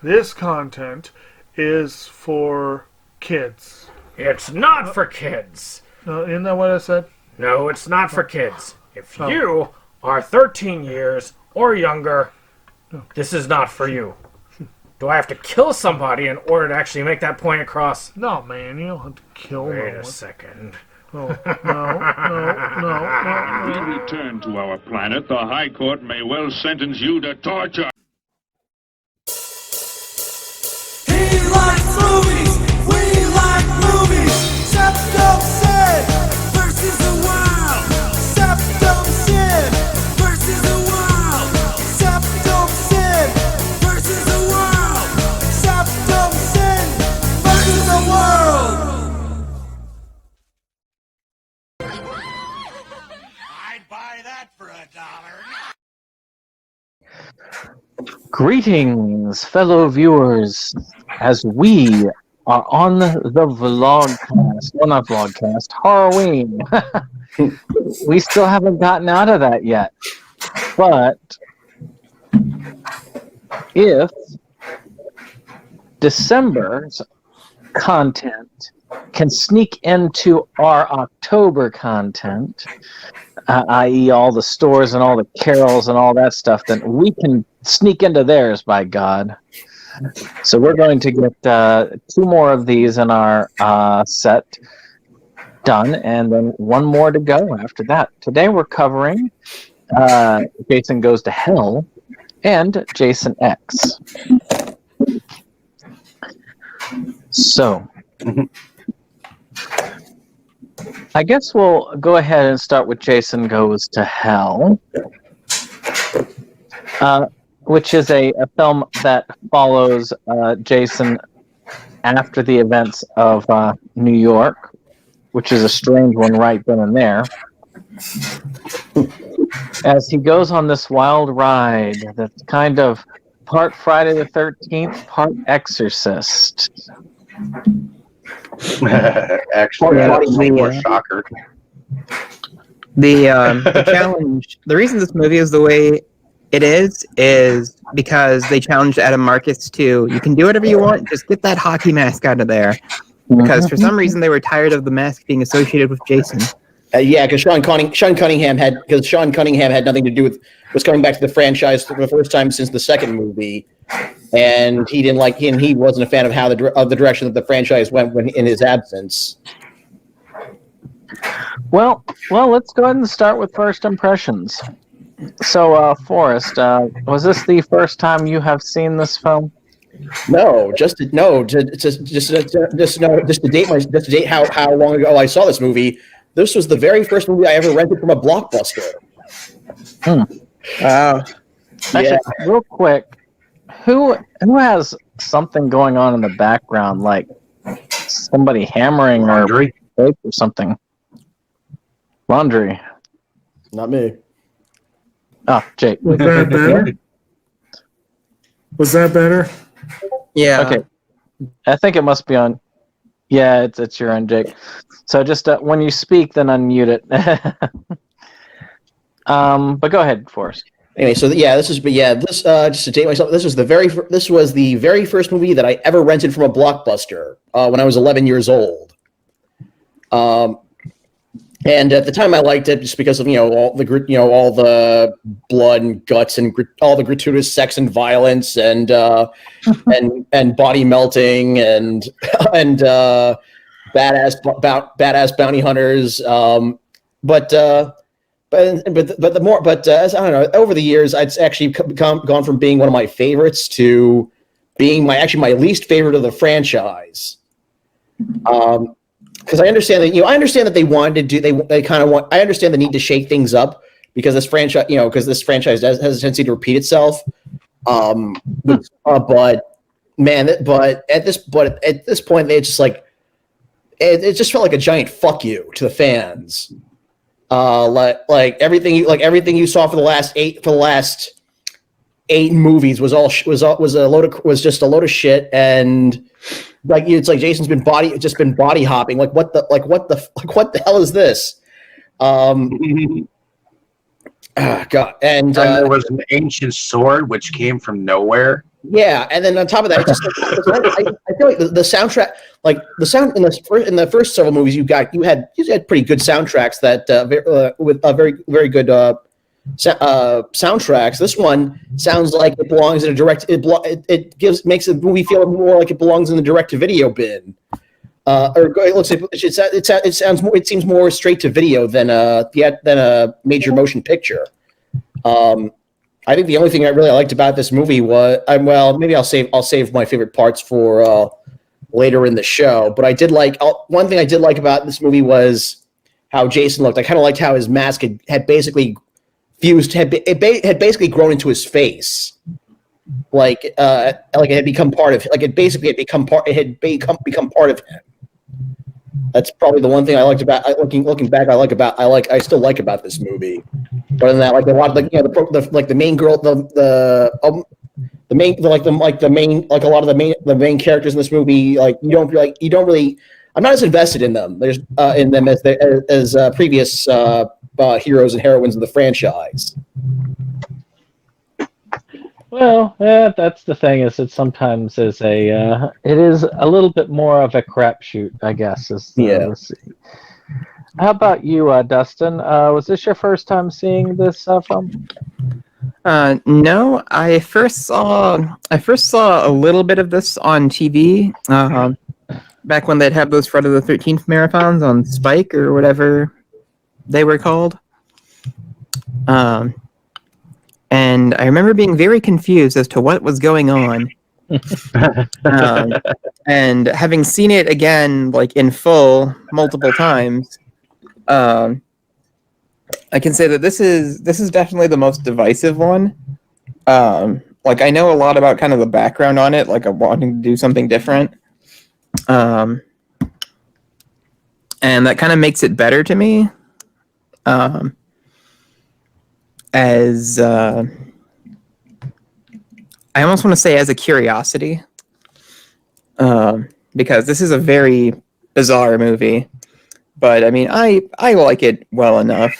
This content is for kids. It's not for kids. Isn't that what I said? No, it's not for kids. If you are 13 years or younger, this is not for you. Do I have to kill somebody in order to actually make that point across? No, man, you don't have to kill Wait no one. a second. Oh, no. When we return to our planet, the High Court may well sentence you to torture. He likes movies, we like movies. SeptumSin versus the world. SeptumSin versus the world. SeptumSin versus the world. SeptumSin versus the world. I'd buy that for $1. Greetings, fellow viewers, as we are on the vlogcast, well, not vlogcast, Horrorween. We still haven't gotten out of that yet, but if December's content can sneak into our October content, i.e. all the stores and all the carols and all that stuff, then we can sneak into theirs, by God. So we're going to get 2 more of these in our set done, and then 1 more to go after that. Today we're covering Jason Goes to Hell and Jason X. So I guess we'll go ahead and start with Jason Goes to Hell, which is a film that follows Jason after the events of New York, which is a strange one right then and there, as he goes on this wild ride that's kind of part Friday the 13th, part Exorcist. Actually, that's more shocker. The challenge, the reason this movie is the way it is because they challenged Adam Marcus to, you can do whatever you want, just get that hockey mask out of there. Because for some reason they were tired of the mask being associated with Jason. Yeah, because Sean Cunningham had nothing to do with, was coming back to the franchise for the first time since the second movie, and he didn't like him. He wasn't a fan of how the direction that the franchise went when in his absence. Well, let's go ahead and start with first impressions. So, Forrest, was this the first time you have seen this film? No, just to date how long ago I saw this movie. This was the very first movie I ever rented from a Blockbuster. Wow. Actually, real quick, who has something going on in the background, like somebody hammering or tape or something? Laundry. Not me. Oh, Jake. Was that better? Was that better? Yeah. Okay. I think it must be on. Yeah, it's your end, Jake. So just when you speak, then unmute it. But go ahead, Forrest. Anyway, so just to date myself, this was the very first movie that I ever rented from a Blockbuster when I was 11 years old. And at the time, I liked it just because of all the blood and guts and all the gratuitous sex and violence and and body melting and badass bounty hunters. But as I don't know, over the years, it's actually gone from being one of my favorites to being my least favorite of the franchise. Because I understand that they wanted to do, I understand the need to shake things up because this franchise, has a tendency to repeat itself. But at this point, they just it just felt like a giant fuck you to the fans. Like everything you saw for the last 8 movies was just a load of shit, and it's like Jason's been body hopping. Like what the hell is this? God, and there was an ancient sword which came from nowhere. Yeah, and then on top of that, it's just I feel like the soundtrack, like the sound in the first several movies, you had pretty good soundtracks that with very good soundtracks. This one sounds like it belongs in a direct. Makes the movie feel more like it belongs in the direct to video bin. It seems more straight to video than a major motion picture. I think the only thing I really liked about this movie was, maybe I'll save my favorite parts for later in the show. But one thing I did like about this movie was how Jason looked. I kind of liked how his mask had basically fused, had basically grown into his face, like it had become part of, like it basically had become part of him. That's probably the one thing I liked about looking back. I still like about this movie. Other than that, like a lot of the main girl, the main characters in this movie, like you don't really. I'm not as invested in them. There's in them as previous heroes and heroines of the franchise. Well, yeah, that's the thing. Is it sometimes is it is a little bit more of a crapshoot, I guess. How about you, Dustin? Was this your first time seeing this film? No, I first saw a little bit of this on TV. Back when they'd have those Friday the 13th marathons on Spike or whatever they were called. And I remember being very confused as to what was going on. And having seen it again, like in full, multiple times, I can say that this is definitely the most divisive one. Like I know a lot about kind of the background on it, like I'm wanting to do something different. And that kind of makes it better to me. As I almost want to say as a curiosity, because this is a very bizarre movie, but I mean I like it well enough.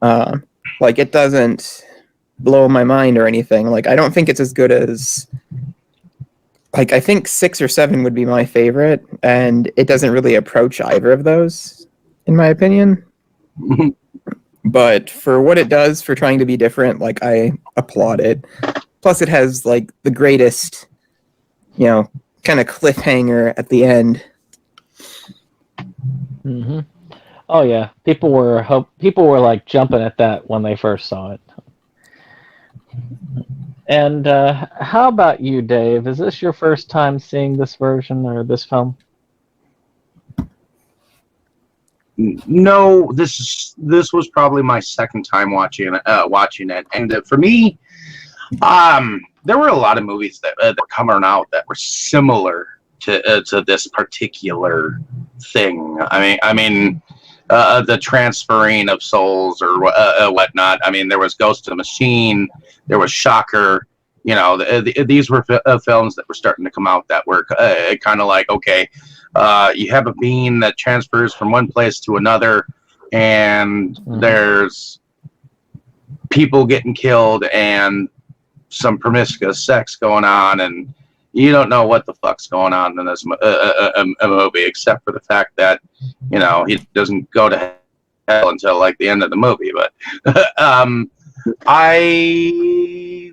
Like it doesn't blow my mind or anything. Like I don't think it's as good as, like I think 6 or 7 would be my favorite, and it doesn't really approach either of those, in my opinion. But for what it does for trying to be different, like I applaud it. Plus, it has like the greatest, kind of cliffhanger at the end. Mm-hmm. Oh yeah, people were like jumping at that when they first saw it. And how about you, Dave? Is this your first time seeing this version or this film? No, this was probably my second time watching it, and for me, there were a lot of movies that come out that were similar to this particular thing. I mean, the transferring of souls or whatnot. I mean, there was Ghost of the Machine, there was Shocker. These were films that were starting to come out that were kind of like, okay, you have a being that transfers from one place to another, and there's people getting killed and some promiscuous sex going on, and you don't know what the fuck's going on in this movie, except for the fact that he doesn't go to hell until like the end of the movie. But I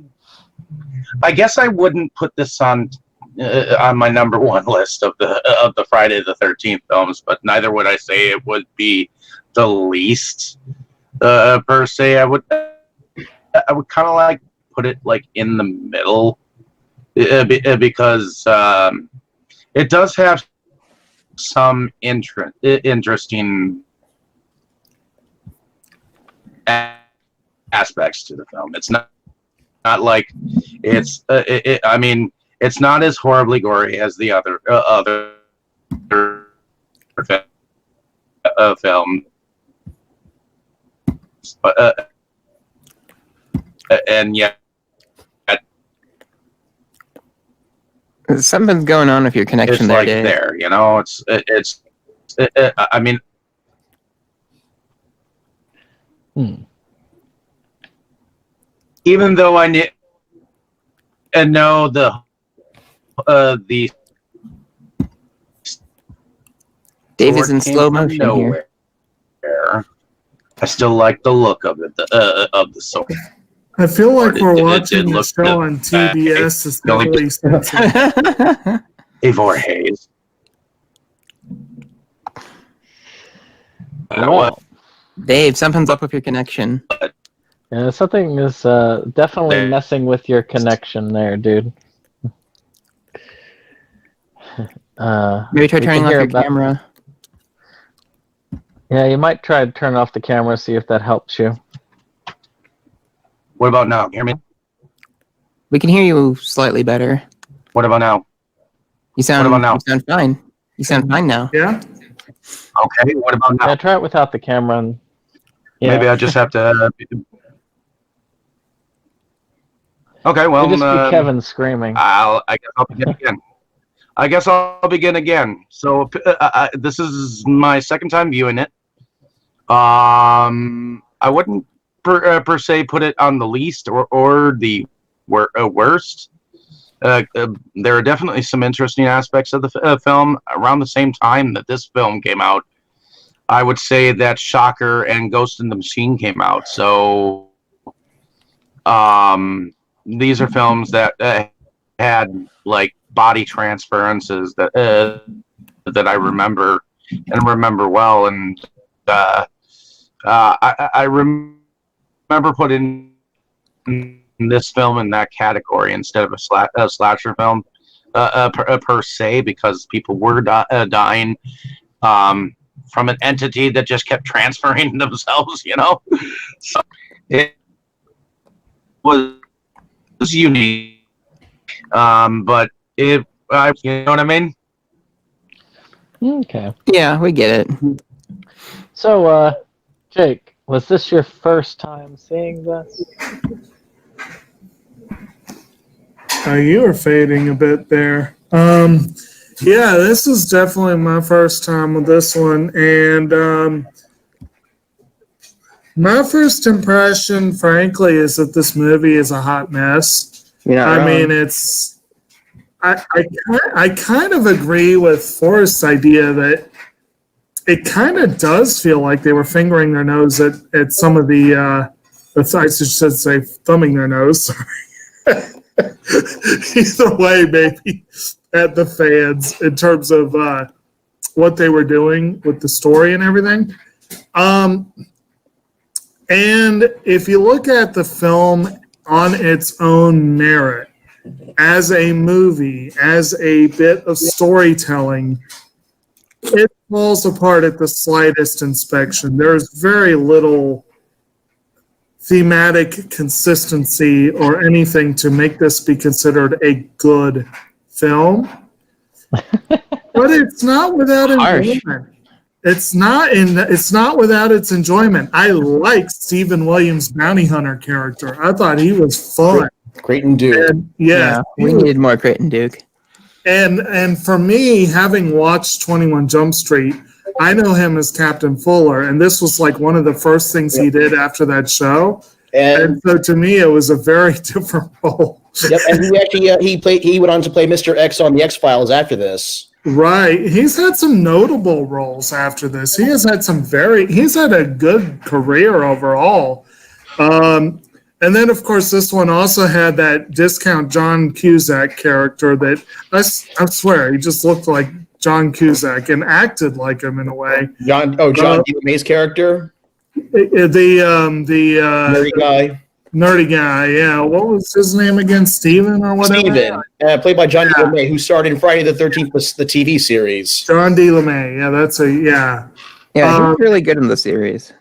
guess I wouldn't put this on my number one list of the Friday the 13th films, but neither would I say it would be the least per se. I would kind of like put it like in the middle because it does have some interesting aspects to the film. It's not like it's I mean, it's not as horribly gory as the other film, but and yet something's going on with your connection it's there, like Dave. there, I mean. Even though I know the the Dave is in sword came slow from motion here. nowhere. I still like the look of it, of the sword. I feel like It- we're it watching a looked show on TBS that's heavily censored. Ivor Hayes. Well, Dave, something's up with your connection. yeah, something is definitely There. messing with your connection there, dude. Maybe try we turning can off hear your about- camera. Yeah, you might try to turn off the camera, see if that helps you. What about now? Hear me? We can hear you slightly better. What about now? You sound. What about now? You sound fine. You sound fine now. Yeah? Okay. What about now? Yeah, try it without the camera. And, yeah, Maybe I just have to. Okay. Well, it'd just be Kevin screaming. I guess I'll begin again. So this is my second time viewing it. I wouldn't per se put it on the least or the worst. There are definitely some interesting aspects of the film. Around the same time that this film came out, I would say that Shocker and Ghost in the Machine came out. So these are films that had like body transferences that I remember and remember well, and I remember putting this film in that category instead of a slasher film per se, because people were dying from an entity that just kept transferring themselves, you know. So it was unique, but you know what I mean? Okay. Yeah, we get it. So, Jake, was this your first time seeing this? You were fading a bit there. Yeah, this is definitely my first time with this one, and my first impression, frankly, is that this movie is a hot mess. I mean, it's. I kind of agree with Forrest's idea that it kind of does feel like they were fingering their nose at some of the. I should say thumbing their nose. Sorry. Either way, maybe at the fans in terms of what they were doing with the story and everything. And if you look at the film on its own merit, as a movie, as a bit of storytelling, it falls apart at the slightest inspection. There's very little thematic consistency or anything to make this be considered a good film. But it's not without enjoyment. It's not without its enjoyment. I like Stephen Williams' bounty hunter character. I thought he was fun. Creighton Duke. And, yeah, we needed more Creighton Duke. And for me, having watched 21 Jump Street, I know him as Captain Fuller, and this was like one of the first things he did after that show. And so to me, it was a very different role. Yep, and he actually he went on to play Mr. X on the X-Files after this. Right. He's had some notable roles after this. He's had a good career overall. And then, of course, this one also had that discount John Cusack character that I swear he just looked like John Cusack and acted like him in a way. John D. LeMay's character, the nerdy guy. Yeah, what was his name again? Steven or whatever. Steven, played by John D. LeMay, who starred in Friday the 13th, the TV series. John D. LeMay. Yeah, Yeah, he's really good in the series.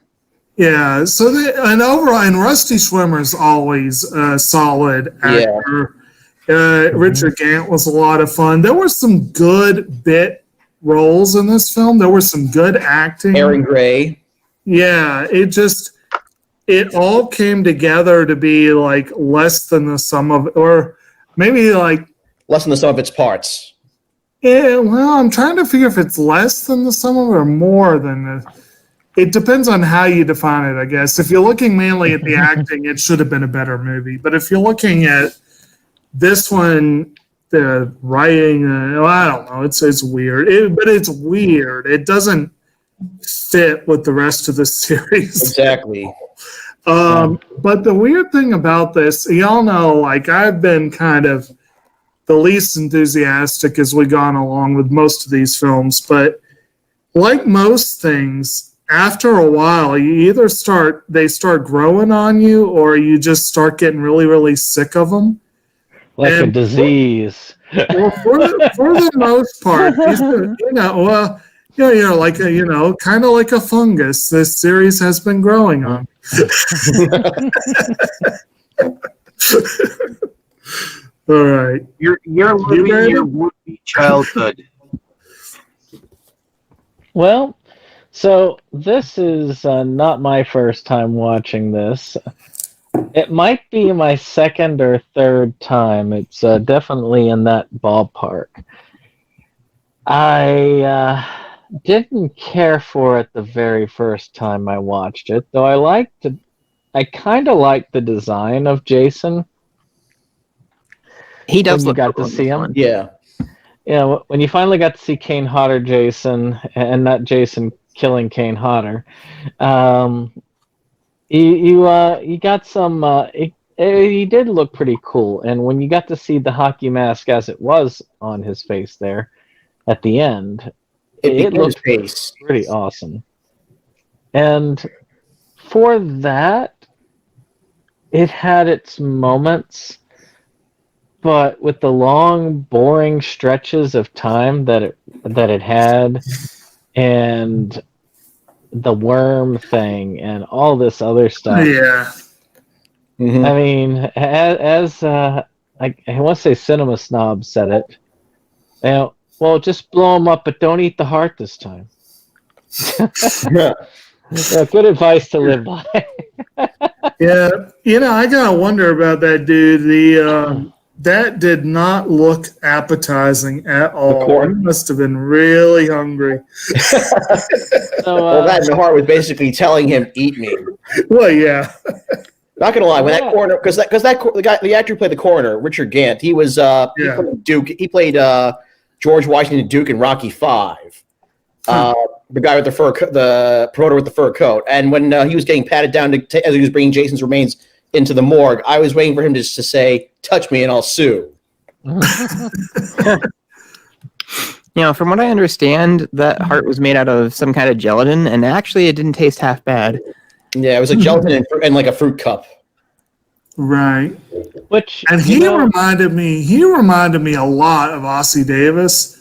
Yeah, so and Rusty Schwimmer's always a solid actor. Yeah. Richard Gant was a lot of fun. There were some good bit roles in this film. There was some good acting. Aaron Gray. Yeah, it all came together to be like less than the sum of, or maybe like less than the sum of its parts. Yeah, well, I'm trying to figure if it's less than the sum of it or more than the. It depends on how you define it, I guess. If you're looking mainly at the acting, it should have been a better movie. But if you're looking at this one the writing. I don't know. It's weird, but it's weird. It doesn't fit with the rest of the series. Exactly. But the weird thing about this, y'all know, like I've been kind of the least enthusiastic as we gone along with most of these films, but like most things, after a while, they start growing on you, or you just start getting really, really sick of them. Like a disease. Well, for the most part, kind of like a fungus. This series has been growing on. All right, You're living your would-be childhood. Well, so this is not my first time watching this. It might be my second or third time. It's definitely in that ballpark. I didn't care for it the very first time I watched it, though I kind of liked the design of Jason. He does when you look got cool to in see this him. one. Yeah. Yeah, when you finally got to see Kane Hodder Jason, and not Jason killing Kane Hodder, you got some. He did look pretty cool, and when you got to see the hockey mask as it was on his face there at the end, it looked pretty awesome. And for that, it had its moments. But with the long, boring stretches of time that it had, and the worm thing, and all this other stuff. Yeah. Mm-hmm. I mean, as I want to say, Cinema Snob said it. Well, just blow them up, but don't eat the heart this time. Yeah, good advice to live by. Yeah, I gotta wonder about that dude. That did not look appetizing at all. He must have been really hungry. Well, that in the heart was basically telling him, "Eat me." Well, yeah. Not gonna lie, when that coroner, because the actor who played the coroner, Richard Gant, he was he played Duke. He played George Washington Duke in Rocky V. The guy with the promoter with the fur coat. And when he was getting patted down as he was bringing Jason's remains into the morgue, I was waiting for him just to say, "Touch me and I'll sue." From what I understand, that heart was made out of some kind of gelatin, and actually it didn't taste half bad. Yeah, it was a gelatin and like a fruit cup. Right. And he reminded me a lot of Ossie Davis.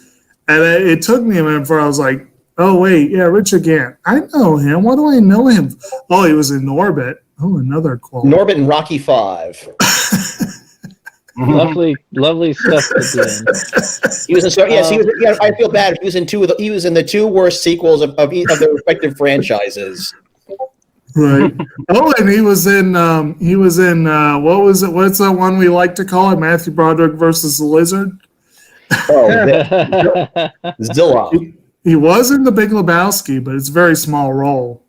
And it took me a minute before I was like, oh, wait, yeah, Richard Gant. I know him. Why do I know him? Oh, he was in Norbit. Oh, another quote. Norbit in Rocky V. Lovely stuff to do. He was in I feel bad. He was in the two worst sequels of their respective franchises. Right. Oh, and he was in what was it? What's that one we like to call it? Matthew Broderick versus the Lizard. Oh, Zilla. He was in The Big Lebowski, but it's a very small role.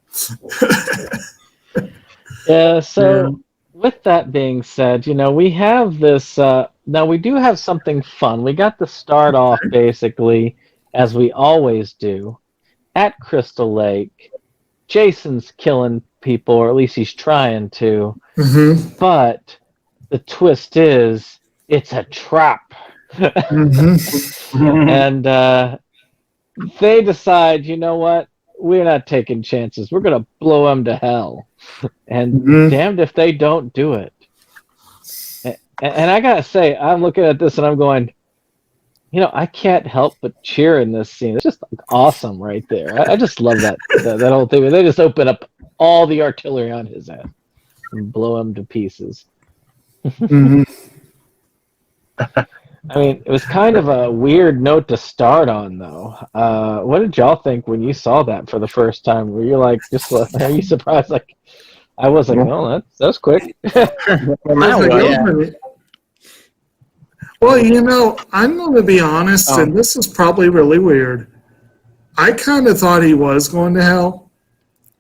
Yeah. So with that being said, we have this. Now we do have something fun. We got to start off basically as we always do at Crystal Lake. Jason's killing people, or at least he's trying to. Mm-hmm. But the twist is it's a trap. Mm-hmm. And they decide, you know what? We're not taking chances. We're going to blow him to hell. And damned if they don't do it. And I got to say, I'm looking at this and I'm going, I can't help but cheer in this scene. It's just awesome right there. I just love that whole thing. They just open up all the artillery on his head and blow him to pieces. Mm-hmm. I mean, it was kind of a weird note to start on, though. What did y'all think when you saw that for the first time? Were you like, are you surprised? Like, I was like, well, that's quick. Well, I'm going to be honest, and this is probably really weird. I kind of thought he was going to hell.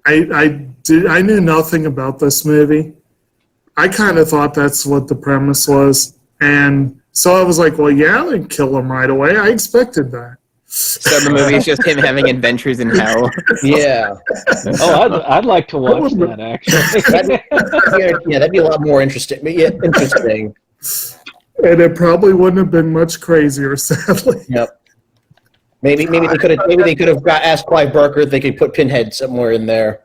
I knew nothing about this movie. I kind of thought that's what the premise was, and So I was like, well, yeah, they'd kill him right away. I expected that. So the movie is just him having adventures in hell. Yeah. Oh, I'd like to watch that, actually. That'd be a lot more interesting. Yeah, interesting. And it probably wouldn't have been much crazier, sadly. Yep. Maybe they could have asked Clive Barker if they could put Pinhead somewhere in there.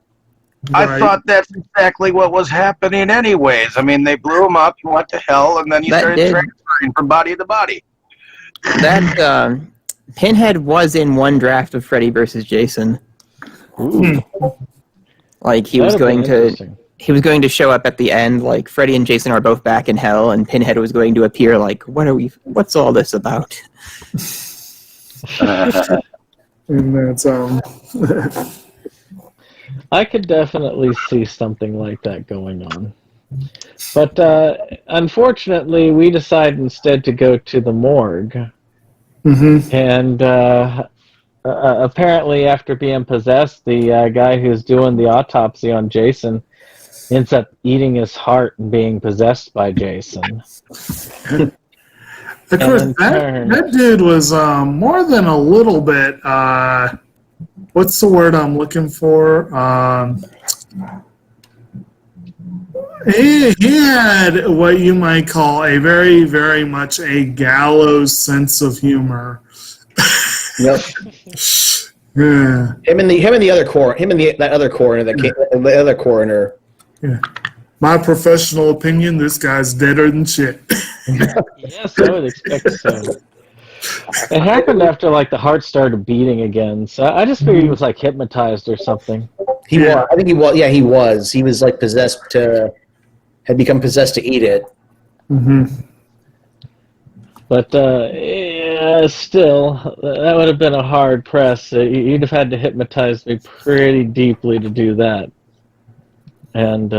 I Right. thought that's exactly what was happening anyways. I mean, they blew him up, he went to hell, and then he That started did. transferring from body to body. That Pinhead was in one draft of Freddy versus Jason. Like he was That'd have been interesting. going to show up at the end. Like Freddy and Jason are both back in hell, and Pinhead was going to appear. Like, what's all this about? And that's I could definitely see something like that going on. But unfortunately, we decided instead to go to the morgue. And apparently, after being possessed, the guy who's doing the autopsy on Jason ends up eating his heart and being possessed by Jason. Of course, that dude was more than a little bit. What's the word I'm looking for? He had what you might call a very, very much a gallows sense of humor. Yep. Yeah. Him and the other coroner. Yeah. My professional opinion: this guy's deader than shit. Yes, I would expect so. It happened after like the heart started beating again, so I just figured he was like hypnotized or something. He was. I think he was. Yeah, he was. He was like had become possessed to eat it. But yeah, still, that would have been a hard press. You'd have had to hypnotize me pretty deeply to do that. And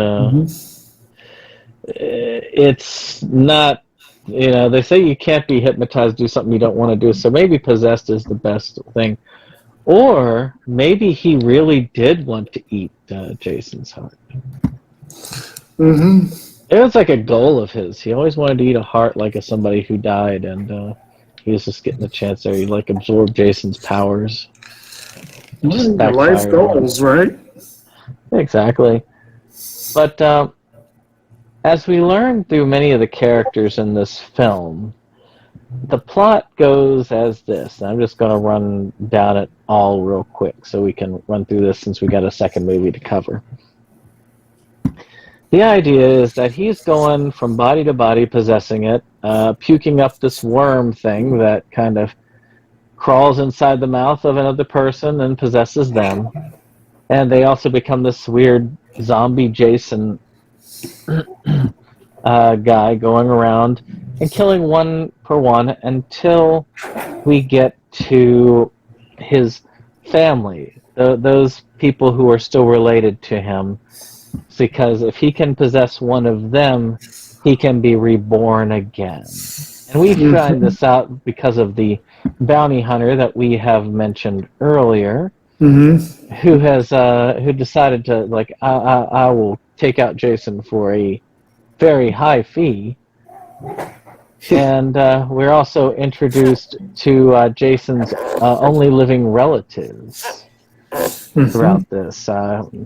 it's not, they say you can't be hypnotized, do something you don't want to do, so maybe possessed is the best thing. Or maybe he really did want to eat Jason's heart. It was like a goal of his. He always wanted to eat a heart like of somebody who died, and he was just getting the chance there. He like absorbed Jason's powers. Life goals, right? Exactly. But as we learn through many of the characters in this film, the plot goes as this. I'm just going to run down it all real quick so we can run through this since we got a second movie to cover. The idea is that he's going from body to body, possessing it, puking up this worm thing that kind of crawls inside the mouth of another person and possesses them. And they also become this weird zombie Jason guy going around and killing one per one until we get to his family, those people who are still related to him. Because if he can possess one of them, he can be reborn again. And we find this out because of the bounty hunter that we have mentioned earlier, who decided to, like, I will take out Jason for a very high fee. And we're also introduced to Jason's only living relatives throughout this.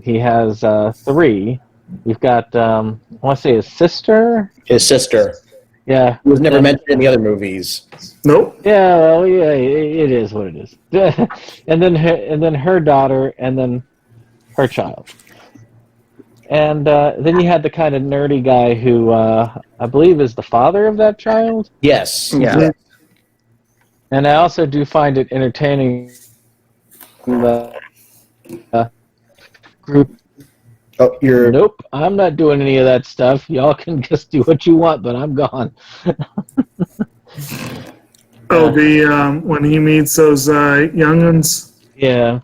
He has 3. We've got, I want to say his sister. His sister. Yeah. Who was never mentioned in the other movies. Nope. Yeah, well, yeah, it is what it is. and then her daughter, and then her child. And then you had the kind of nerdy guy who I believe is the father of that child. Yes. Yeah. And I also do find it entertaining the group. Oh, you're. Nope, I'm not doing any of that stuff. Y'all can just do what you want, but I'm gone. When he meets those young'uns. Yeah.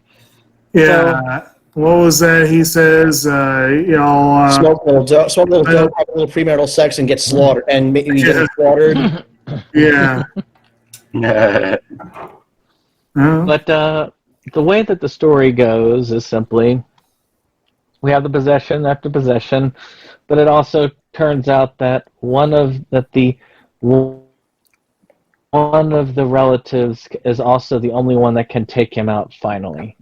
Yeah. What was that? He says, y'all Smoke a little dope, have a little premarital sex, and get slaughtered, and maybe get slaughtered. Yeah. But the way that the story goes is simply we have the possession after possession, but it also turns out that the one of the relatives is also the only one that can take him out finally.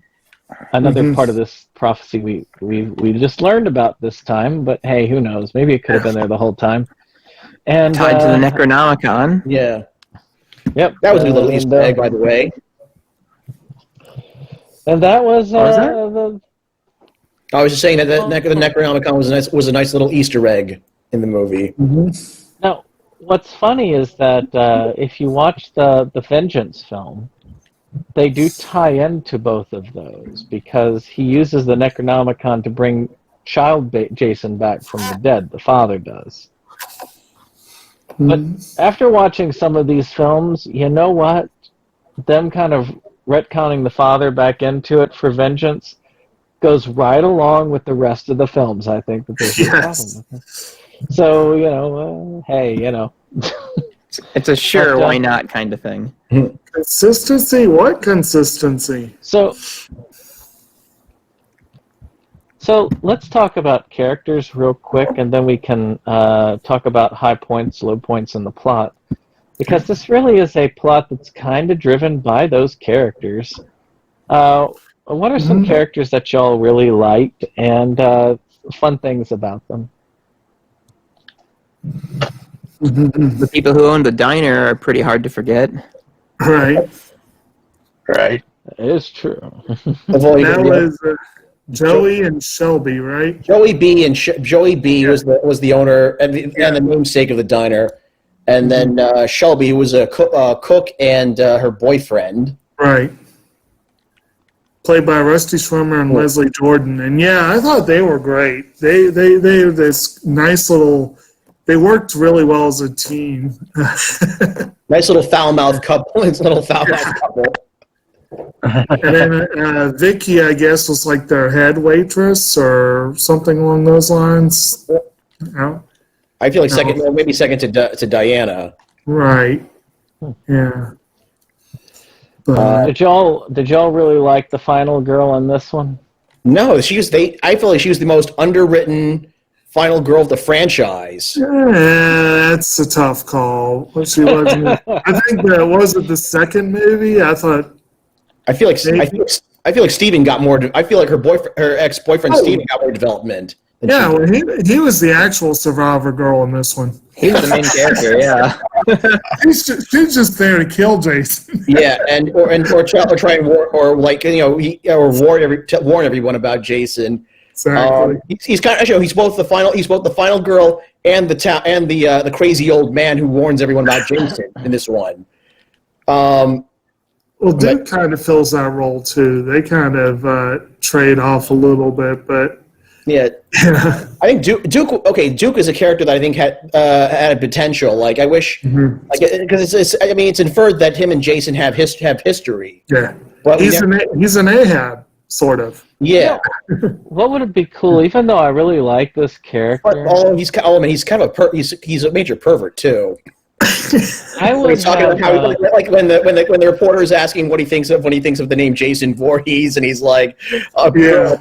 Another part of this prophecy we just learned about this time, but hey, who knows? Maybe it could have been there the whole time. And Tied to the Necronomicon. Yeah. Yep. That was a little Easter egg, by the way. And that was, What was I was just saying that the Necronomicon was a nice little Easter egg in the movie. Now, what's funny is that if you watch the Vengeance film, they do tie into both of those because he uses the Necronomicon to bring Jason back from the dead. The father does. But after watching some of these films, you know what? Them kind of retconning the father back into it for Vengeance goes right along with the rest of the films. I think that there's no problem with it. So, hey, It's a sure, why not kind of thing. Consistency? What consistency? So let's talk about characters real quick, and then we can talk about high points, low points in the plot. Because this really is a plot that's kind of driven by those characters. What are some characters that y'all really liked, and fun things about them? The people who own the diner are pretty hard to forget. Right. Right. It is true. That was Joey and Shelby, right? Joey B. was the owner and the namesake of the diner, and then Shelby, who was a cook and her boyfriend. Right. Played by Rusty Schwimmer and Leslie Jordan, and yeah, I thought they were great. They had this nice little. They worked really well as a team. Nice little foul-mouthed couple. And then Vicky, I guess, was like their head waitress or something along those lines. No? I feel like maybe second to Diana. Right. Yeah. But, Did y'all really like the final girl in this one? No, I feel like she was the most underwritten final girl of the franchise. that's a tough call. She wasn't. I think that was it. The second movie. I thought. I feel like Steven got more. I feel like her ex-boyfriend Steven got more development. Yeah, well, he was the actual survivor girl in this one. He was the main character, yeah. She's just there to kill Jason. Yeah, or try and warn everyone about Jason. Exactly. He's both the final girl and the crazy old man who warns everyone about Jason in this one. Well, Duke kind of fills that role too. They kind of trade off a little bit, but yeah, I think Duke. Okay, Duke is a character that I think had a potential. Like I wish, because it's inferred that him and Jason have history. Yeah, but he's an Ahab, sort of. Yeah. What would it be cool? Even though I really like this character, he's kind of he's a major pervert too. I would talking about how like when the reporter is asking what he thinks of when he thinks of the name Jason Voorhees, and he's like a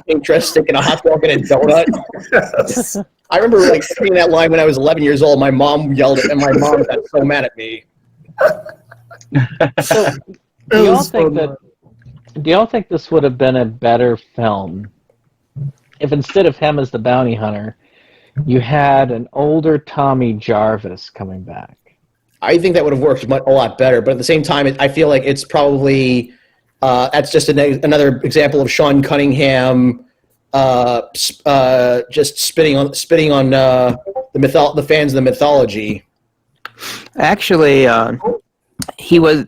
pink dress stick and a hot dog and a donut. Yes. I remember like saying that line when I was 11 years old. My mom yelled at, and my mom got so mad at me. So, do y'all think this would have been a better film if instead of him as the bounty hunter, you had an older Tommy Jarvis coming back? I think that would have worked a lot better, but at the same time, I feel like it's probably that's just another example of Sean Cunningham just spitting on the fans of the mythology. Actually,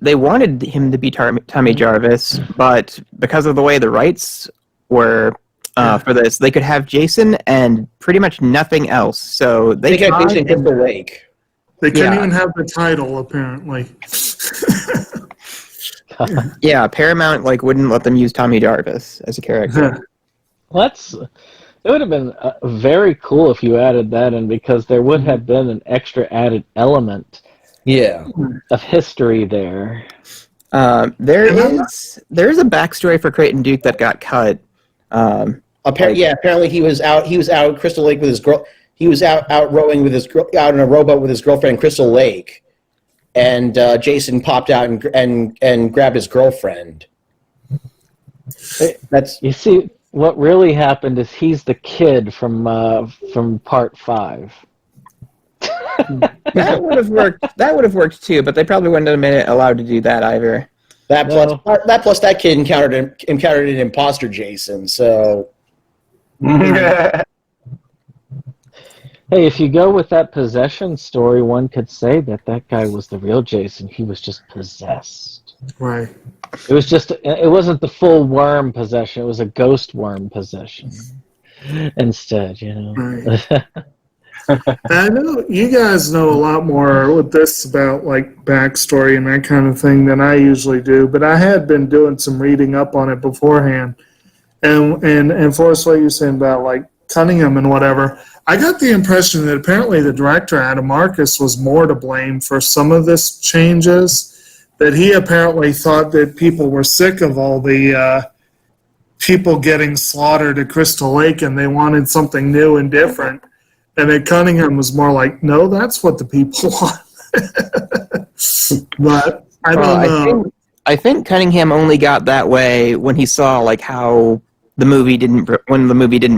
they wanted him to be Tommy Jarvis, but because of the way the rights were for this, they could have Jason and pretty much nothing else. So they had Jason in the lake. They couldn't even have the title, apparently. Yeah, Paramount wouldn't let them use Tommy Jarvis as a character. It would have been very cool if you added that in, because there would have been an extra added element of history there. There is a backstory for Creighton Duke that got cut. Apparently he was out Crystal Lake with his girl. He was out rowing with his out in a rowboat with his girlfriend in Crystal Lake, and Jason popped out and grabbed his girlfriend. That's You see, what really happened is he's the kid from part 5. That would have worked. That would have worked too, but they probably wouldn't have been allowed to do that either. that plus that kid encountered an imposter Jason. So Hey, if you go with that possession story, one could say that guy was the real Jason. He was just possessed. Right. It wasn't the full worm possession. It was a ghost worm possession instead, you know. Right. I know you guys know a lot more with this about like backstory and that kind of thing than I usually do, but I had been doing some reading up on it beforehand. And Forrest, what you're saying about like Cunningham and whatever, I got the impression that apparently the director, Adam Marcus, was more to blame for some of this changes, that he apparently thought that people were sick of all the people getting slaughtered at Crystal Lake and they wanted something new and different. And then Cunningham was more like, no, that's what the people want. But I don't know. I think Cunningham only got that way when he saw like how the movie didn't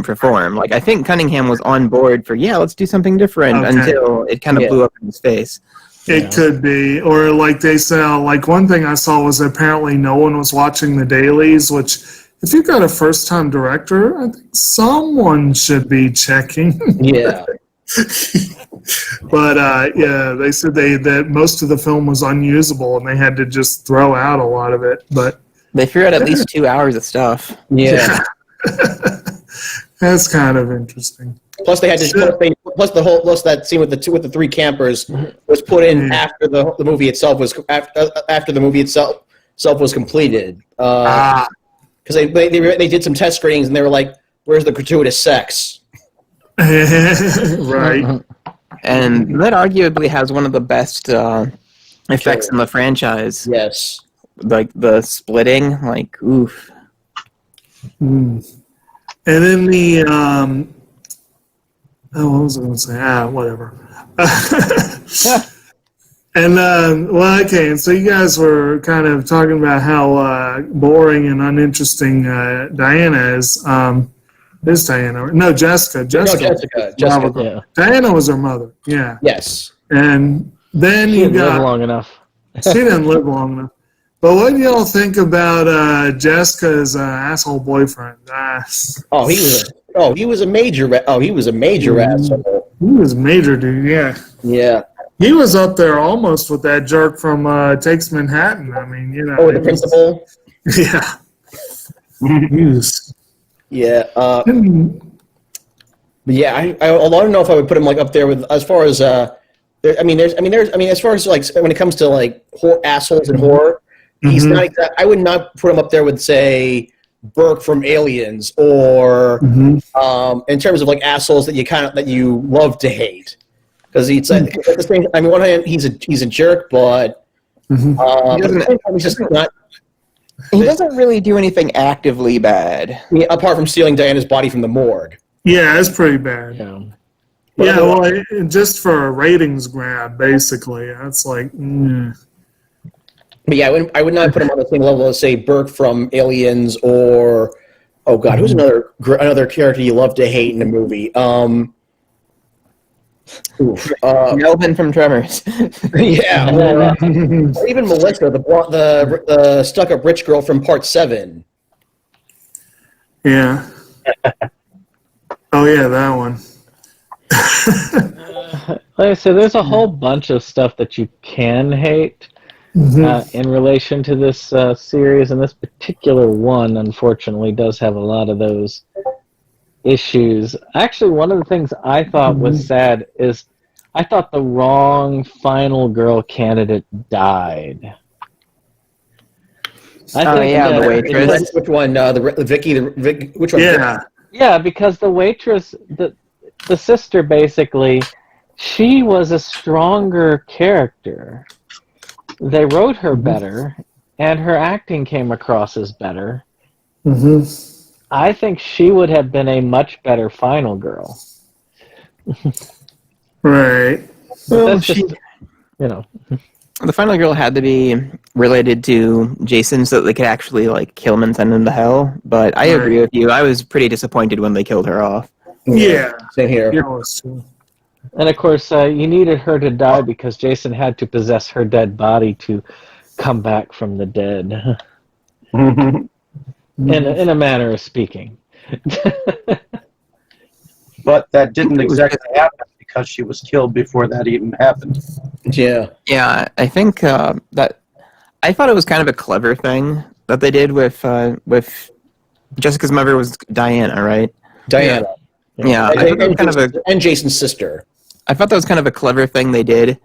perform. Like I think Cunningham was on board for let's do something different until it kind of blew up in his face. It could be, or like they say, like one thing I saw was apparently no one was watching the dailies, which if you've got a first-time director, I think someone should be checking. yeah. But they said that most of the film was unusable and they had to just throw out a lot of it. But They threw out at least 2 hours of stuff. Yeah. That's kind of interesting. Plus they had to plus that scene with the 3 campers was put in after the movie itself was after the movie itself was completed. Because they did some test screenings and they were like, "Where's the gratuitous sex?" Right. And that arguably has one of the best effects in the franchise. Yes. Like the splitting, like oof. And then the what was I going to say? Whatever. And and so you guys were kind of talking about how boring and uninteresting Diana is. Is Diana? No, Jessica. Jessica. Yeah. Diana was her mother. Yeah. Yes. And then She didn't live long enough. She didn't live long enough. But what do y'all think about Jessica's asshole boyfriend? He was a major asshole. He was a major dude. Yeah. Yeah. He was up there almost with that jerk from Takes Manhattan. I mean, you know. Oh, the principal? Yeah. He was. Yeah. But yeah, I don't know if I would put him like up there with as far as as far as like when it comes to like assholes and horror, he's not exact. I would not put him up there with say Burke from Aliens or in terms of like assholes that you love to hate. Because he's at the same. I mean, one hand he's a jerk, but he's just not. He doesn't really do anything actively bad. Apart from stealing Diana's body from the morgue. Yeah, it's pretty bad. Yeah, well, just for a ratings grab, basically. That's like. But yeah, I would not put him on the same level as say Burke from Aliens or who's another character you love to hate in a movie? Melvin from Tremors. Yeah, or even Melissa, the stuck-up rich girl from Part 7. Yeah. Oh yeah, that one. Like I said, there's a whole bunch of stuff that you can hate in relation to this series, and this particular one, unfortunately, does have a lot of those issues. Actually, one of the things I thought was sad is I thought the wrong final girl candidate died. The waitress. Which one? The Vicky? Which one? Yeah, because the waitress, the sister, basically, she was a stronger character. They wrote her better, and her acting came across as better. I think she would have been a much better final girl. Right. Well, that's just, you know. The final girl had to be related to Jason so that they could actually like kill him and send him to hell. But I agree with you. I was pretty disappointed when they killed her off. Yeah. Same here. That was too. And of course, you needed her to die because Jason had to possess her dead body to come back from the dead. in a manner of speaking. But that didn't exactly happen because she was killed before that even happened. Yeah. Yeah, I think that I thought it was kind of a clever thing that they did with Jessica's mother was Diana, right? Diana. Yeah, I thought that was kind of and Jason's sister. I thought that was kind of a clever thing they did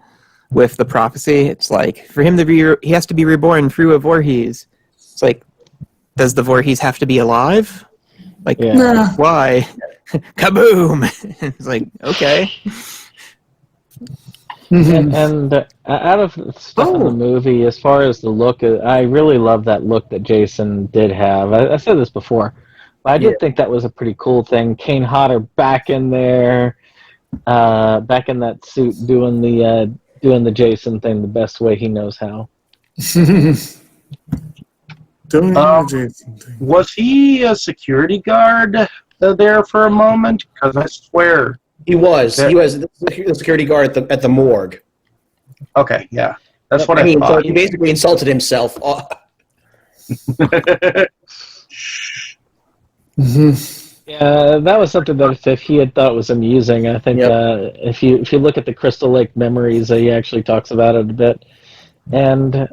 with the prophecy. It's like for him to be, he has to be reborn through a Voorhees. It's like, does the Voorhees have to be alive? Like, why? Kaboom! It's like, okay. And out of stuff in the movie, as far as the look, I really love that look that Jason did have. I said this before, but I did think that was a pretty cool thing. Kane Hodder back in there, back in that suit, doing the Jason thing the best way he knows how. Was he a security guard there for a moment? Because I swear he was. He was the security guard at the morgue. Okay, yeah, that's what I mean. thought. So he basically insulted himself. Yeah, that was something that if he had thought was amusing, I think if you look at the Crystal Lake Memories, he actually talks about it a bit, and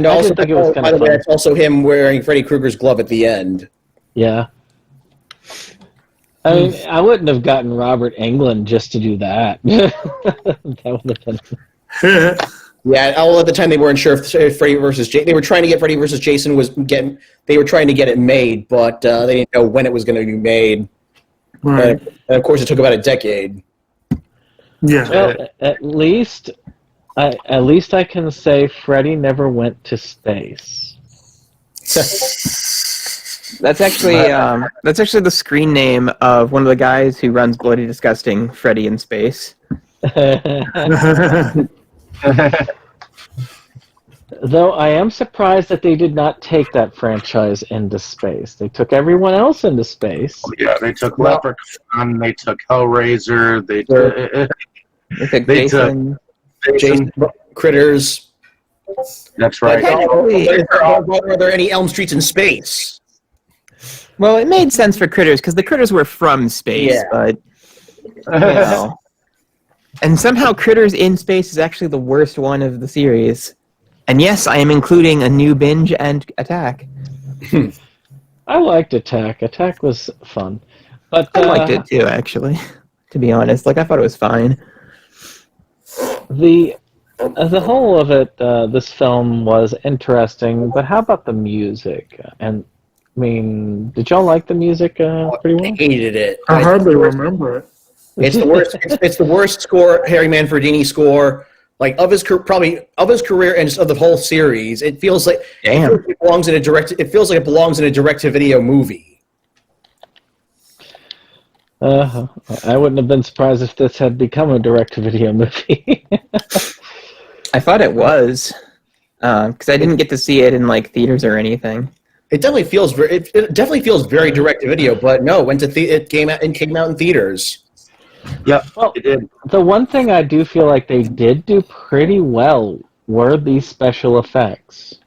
also, think it was kind by of the way, fun. it's also him wearing Freddy Krueger's glove at the end. Yeah. I mean, I wouldn't have gotten Robert Englund just to do that. That would have been. Yeah, all at the time they weren't sure if Freddy versus Jason. They were trying to get Freddy versus Jason They were trying to get it made, but they didn't know when it was going to be made. Right. And of course, it took about a decade. Yeah. Well, at least I can say Freddy never went to space. That's actually the screen name of one of the guys who runs Bloody Disgusting, Freddy in Space. Though I am surprised that they did not take that franchise into space. They took everyone else into space. Yeah, they took Leprechaun, they took Hellraiser, they took Jason Critters. That's right. Are there any Elm Streets in space? Well, it made sense for Critters because the Critters were from space, but you know. And somehow Critters in Space is actually the worst one of the series. And yes, I am including a new binge and Attack. I liked Attack. Attack was fun. But I liked it too, actually, to be honest. Like, I thought it was fine. The whole of it, this film was interesting, but how about the music? And, I mean, did y'all like the music pretty well? I hated it. I hardly remember it. It's the worst. It's the worst score, Harry Manfredini score, like of his career and just of the whole series. It feels like it belongs in a direct. It feels like it belongs in a direct-to-video movie. I wouldn't have been surprised if this had become a direct-to-video movie. I thought it was, because I didn't get to see it in like theaters or anything. It definitely feels very. It definitely feels very direct-to-video, but no, it came out in theaters. Yeah, well, it did. The one thing I do feel like they did do pretty well were these special effects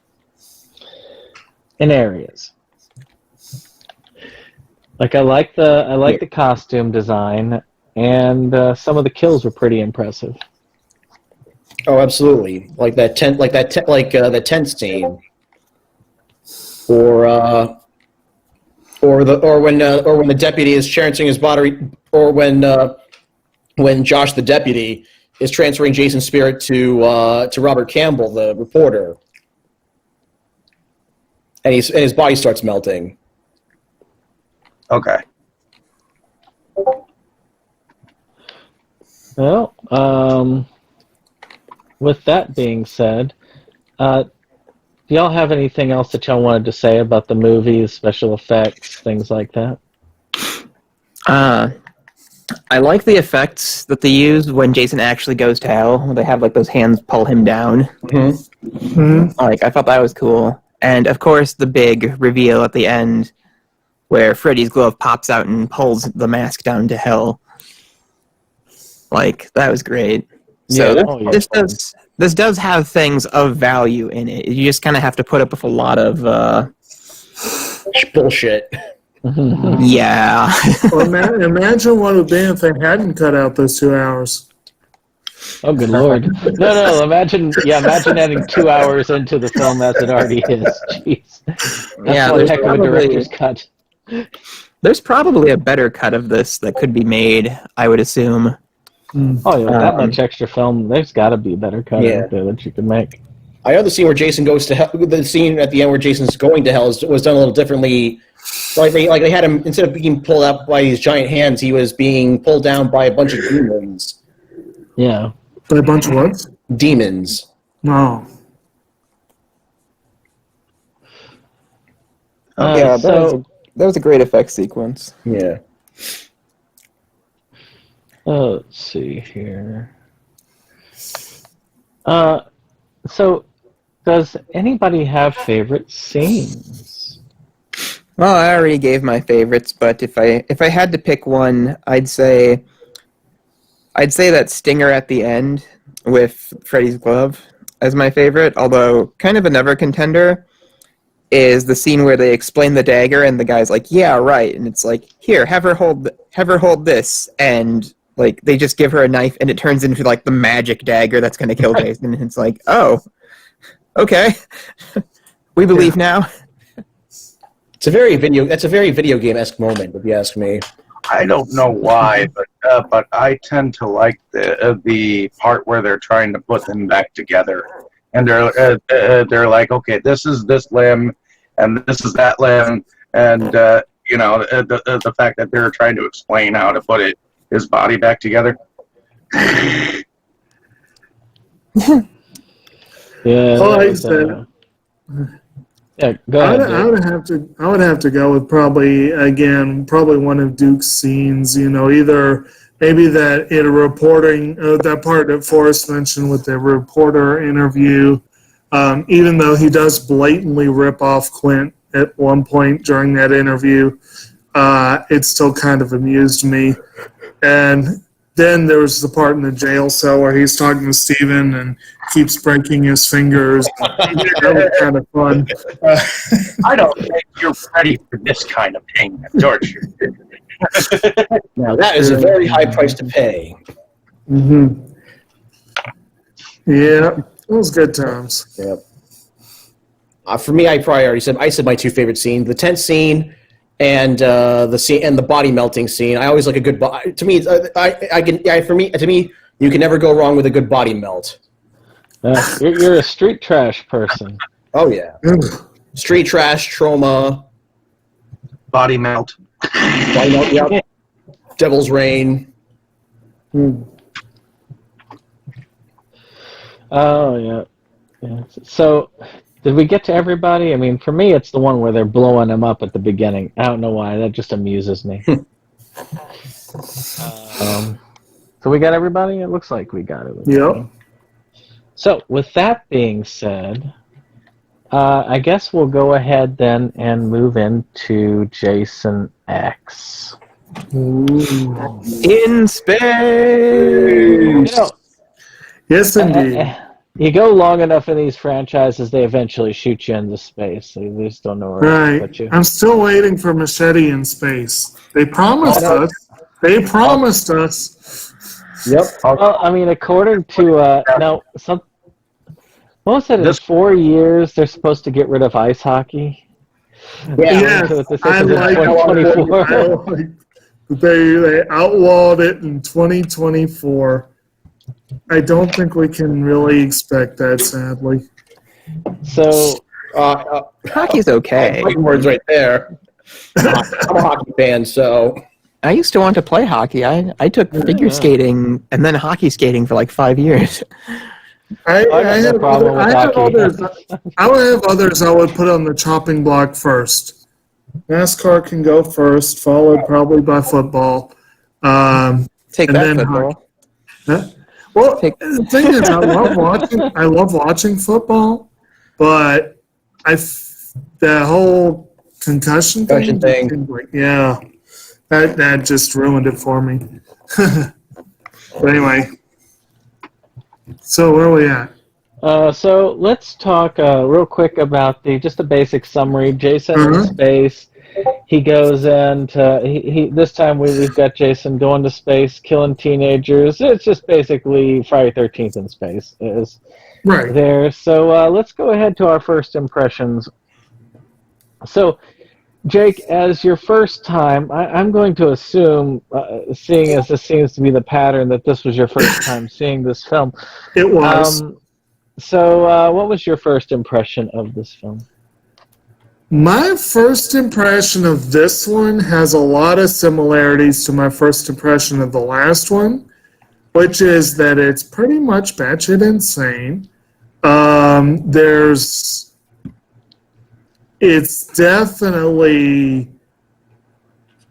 in areas. Like I like the costume design, and some of the kills were pretty impressive. Oh, absolutely! Like that tent, the tent scene, or when the deputy is transferring his body, or when Josh the deputy is transferring Jason's spirit to Robert Campbell, the reporter, and his body starts melting. Okay. Well, with that being said, do y'all have anything else that y'all wanted to say about the movies, special effects, things like that? I like the effects that they use when Jason actually goes to hell. When they have like those hands pull him down. Like I thought that was cool. And of course, the big reveal at the end, where Freddy's glove pops out and pulls the mask down to hell. Like that was great. So this does have things of value in it. You just kind of have to put up with a lot of bullshit. Yeah. Well, imagine what it would be if they hadn't cut out those 2 hours. Oh, good lord! No. Imagine adding 2 hours into the film as it already is. Jeez, that's one heck of a director's cut. There's probably a better cut of this that could be made, I would assume. Oh, yeah, that much extra film, there's got to be a better cut out there that you can make. I know the scene where Jason goes to hell. The scene at the end where Jason's going to hell was done a little differently. Like they had him, instead of being pulled up by these giant hands, he was being pulled down by a bunch of demons. Yeah. By a bunch of what? Demons. No. Yeah, that was a great effect sequence. Yeah. Let's see here. So, does anybody have favorite scenes? Well, I already gave my favorites, but if I had to pick one, I'd say that stinger at the end with Freddy's glove as my favorite. Although, kind of another contender is the scene where they explain the dagger, and the guy's like, "Yeah, right," and it's like, "Here, have her hold this," and like they just give her a knife, and it turns into like the magic dagger that's going to kill Jason. And it's like, oh, okay, we believe now. That's a very video game-esque moment, if you ask me. I don't know why, but I tend to like the part where they're trying to put them back together, and they're like, okay, this is this limb, and this is that limb, and the fact that they're trying to explain how to put his body back together. Yeah. Well, like I said, yeah, go ahead. I would have to go with probably one of Duke's scenes. Either maybe that reporting that part that Forrest mentioned with the reporter interview. Even though he does blatantly rip off Clint at one point during that interview, it still kind of amused me. And then there was the part in the jail cell where he's talking to Steven and keeps breaking his fingers. That was kind of fun. I don't think you're ready for this kind of pain and torture. Now that is a very high price to pay. Mm-hmm. Yeah, it was good times. Yep. For me, I probably already said my two favorite scenes: the tent scene and the scene and the body melting scene. I always like a good body. To me, to me, you can never go wrong with a good body melt. You're a street trash person. Oh yeah, street trash, trauma, body melt, yep. Devil's Rain. Oh yeah. So, did we get to everybody? I mean, for me, it's the one where they're blowing him up at the beginning. I don't know why. That just amuses me. So we got everybody? It looks like we got it. Yep. So, with that being said, I guess we'll go ahead then and move into Jason X. Ooh. In space! Yes, indeed. You go long enough in these franchises, they eventually shoot you into space. So you just don't know where to put you. I'm still waiting for Machete in space. They promised us. They promised us. Yep. Well, I mean, according to most said in 4 years they're supposed to get rid of ice hockey. Yes, I like they outlawed it in 2024. I don't think we can really expect that, sadly. So, hockey's okay. Words right there. I'm a hockey fan, so I used to want to play hockey. I took figure skating and then hockey skating for like 5 years. I have others I would put on the chopping block first. NASCAR can go first, followed probably by football. Take And that, then football. Huh? Well, Take- the thing is, I love watching football, but the whole concussion Concussion thing. yeah, that just ruined it for me. But anyway, so where are we at? So let's talk real quick about just a basic summary. Jason in space. He goes into he this time we've got Jason going to space, killing teenagers. It's just basically Friday 13th in space is Right. there. So let's go ahead to our first impressions. So, Jake, as your first time, I'm going to assume, seeing as this seems to be the pattern, that this was your first time seeing this film. It was. So, what was your first impression of this film? My first impression of this one has a lot of similarities to my first impression of the last one, which is that it's pretty much batshit insane. It's definitely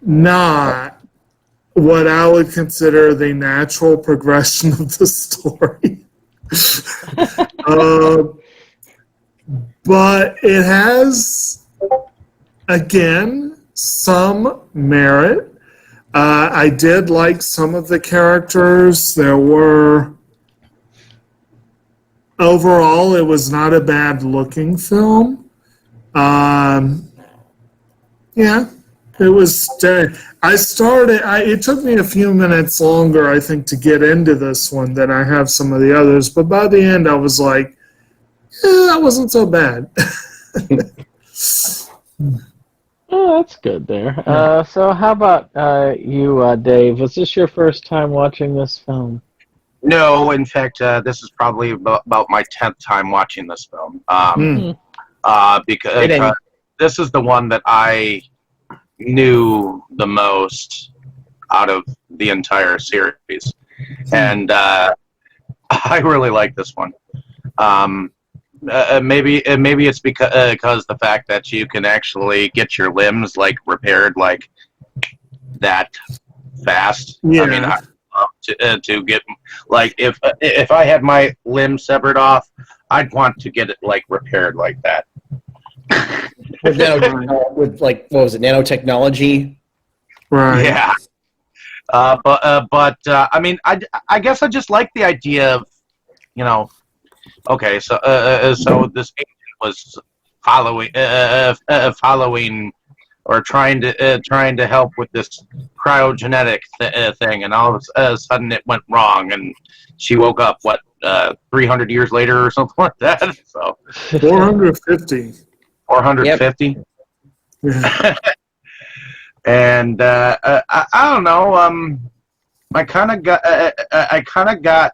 not what I would consider the natural progression of the story. But it has, again, some merit. I did like some of the characters. Overall, it was not a bad looking film. Yeah, it was. It took me a few minutes longer, I think, to get into this one than I have some of the others. But by the end, I was like, that wasn't so bad. Oh, that's good there. So how about you, Dave? Was this your first time watching this film? No, in fact, this is probably about my 10th time watching this film. Because this is the one that I knew the most out of the entire series. And I really like this one. Maybe it's because the fact that you can actually get your limbs like repaired like that fast. Yeah. I mean, I love to get like if I had my limb severed off, I'd want to get it like repaired like that. with like what was it, nanotechnology? Right. Yeah. But I mean, I guess I just like the idea of, okay, so this agent was following or trying to help with this cryogenetic thing, and all of a sudden it went wrong, and she woke up 300 years later or something like that. So 450. 450. Yeah. And I don't know. I kind of got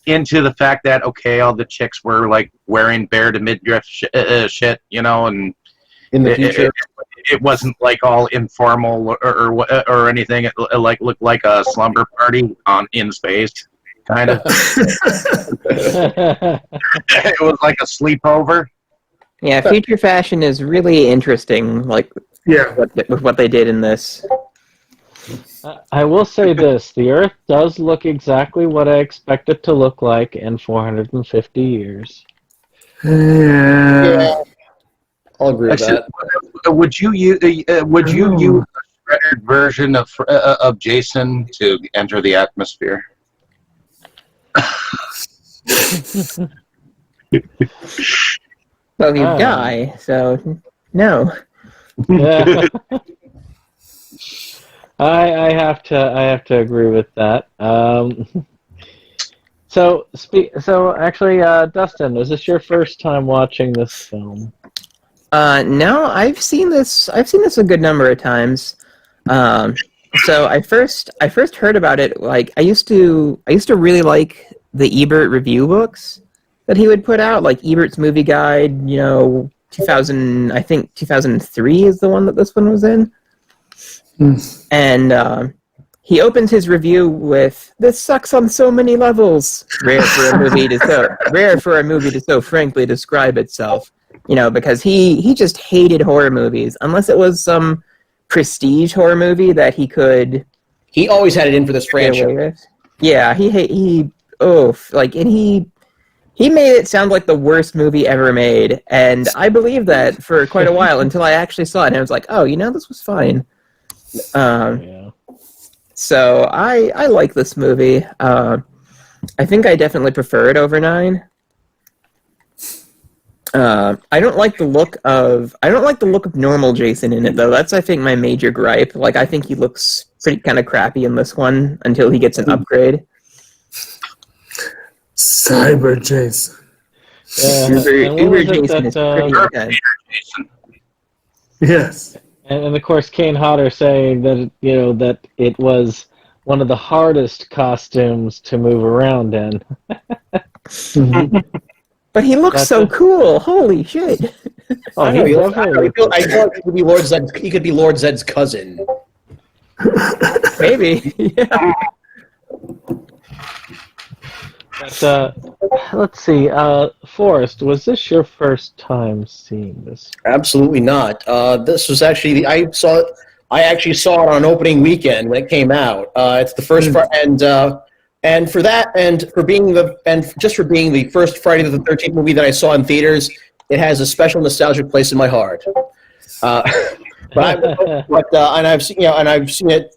into the fact that all the chicks were like wearing bare to midriff shit, and In the future, it wasn't like all informal or anything. It like looked like a slumber party in space, kind of. It was like a sleepover. Yeah, future fashion is really interesting, like with what they did in this. I will say this: the Earth does look exactly what I expect it to look like in 450 years. Yeah. I'll agree with that. Would you use a shredded version of Jason to enter the atmosphere? Well, you die, so no. Yeah. I have to agree with that. So actually, Dustin, is this your first time watching this film? No, I've seen this a good number of times. So I first heard about it, like I used to really like the Ebert review books that he would put out, like Ebert's Movie Guide, 2003 is the one that this one was in. And he opens his review with, "This sucks on so many levels." Rare for a movie to so frankly describe itself. Because he just hated horror movies unless it was some prestige horror movie that he could He always had it in for this get away franchise. with. Yeah, he made it sound like the worst movie ever made, and I believed that for quite a while until I actually saw it, and I was like, oh, this was fine. So I like this movie. I think I definitely prefer it over 9. I don't like the look of normal Jason in it though. That's, I think, my major gripe. Like, I think he looks pretty kind of crappy in this one until he gets an upgrade. Cyber Jason. Uber Jason is pretty intense. Yes. And of course, Kane Hodder saying that that it was one of the hardest costumes to move around in. But he looks so cool. Holy shit! Oh, I feel like he could be Lord Zed's. He could be Lord Zed's cousin. Maybe. Yeah. But let's see, Forrest, was this your first time seeing this? Absolutely not. This was actually I actually saw it on opening weekend when it came out. It's the first and for that and for being the first Friday the 13th movie that I saw in theaters, it has a special nostalgic place in my heart. And I've seen it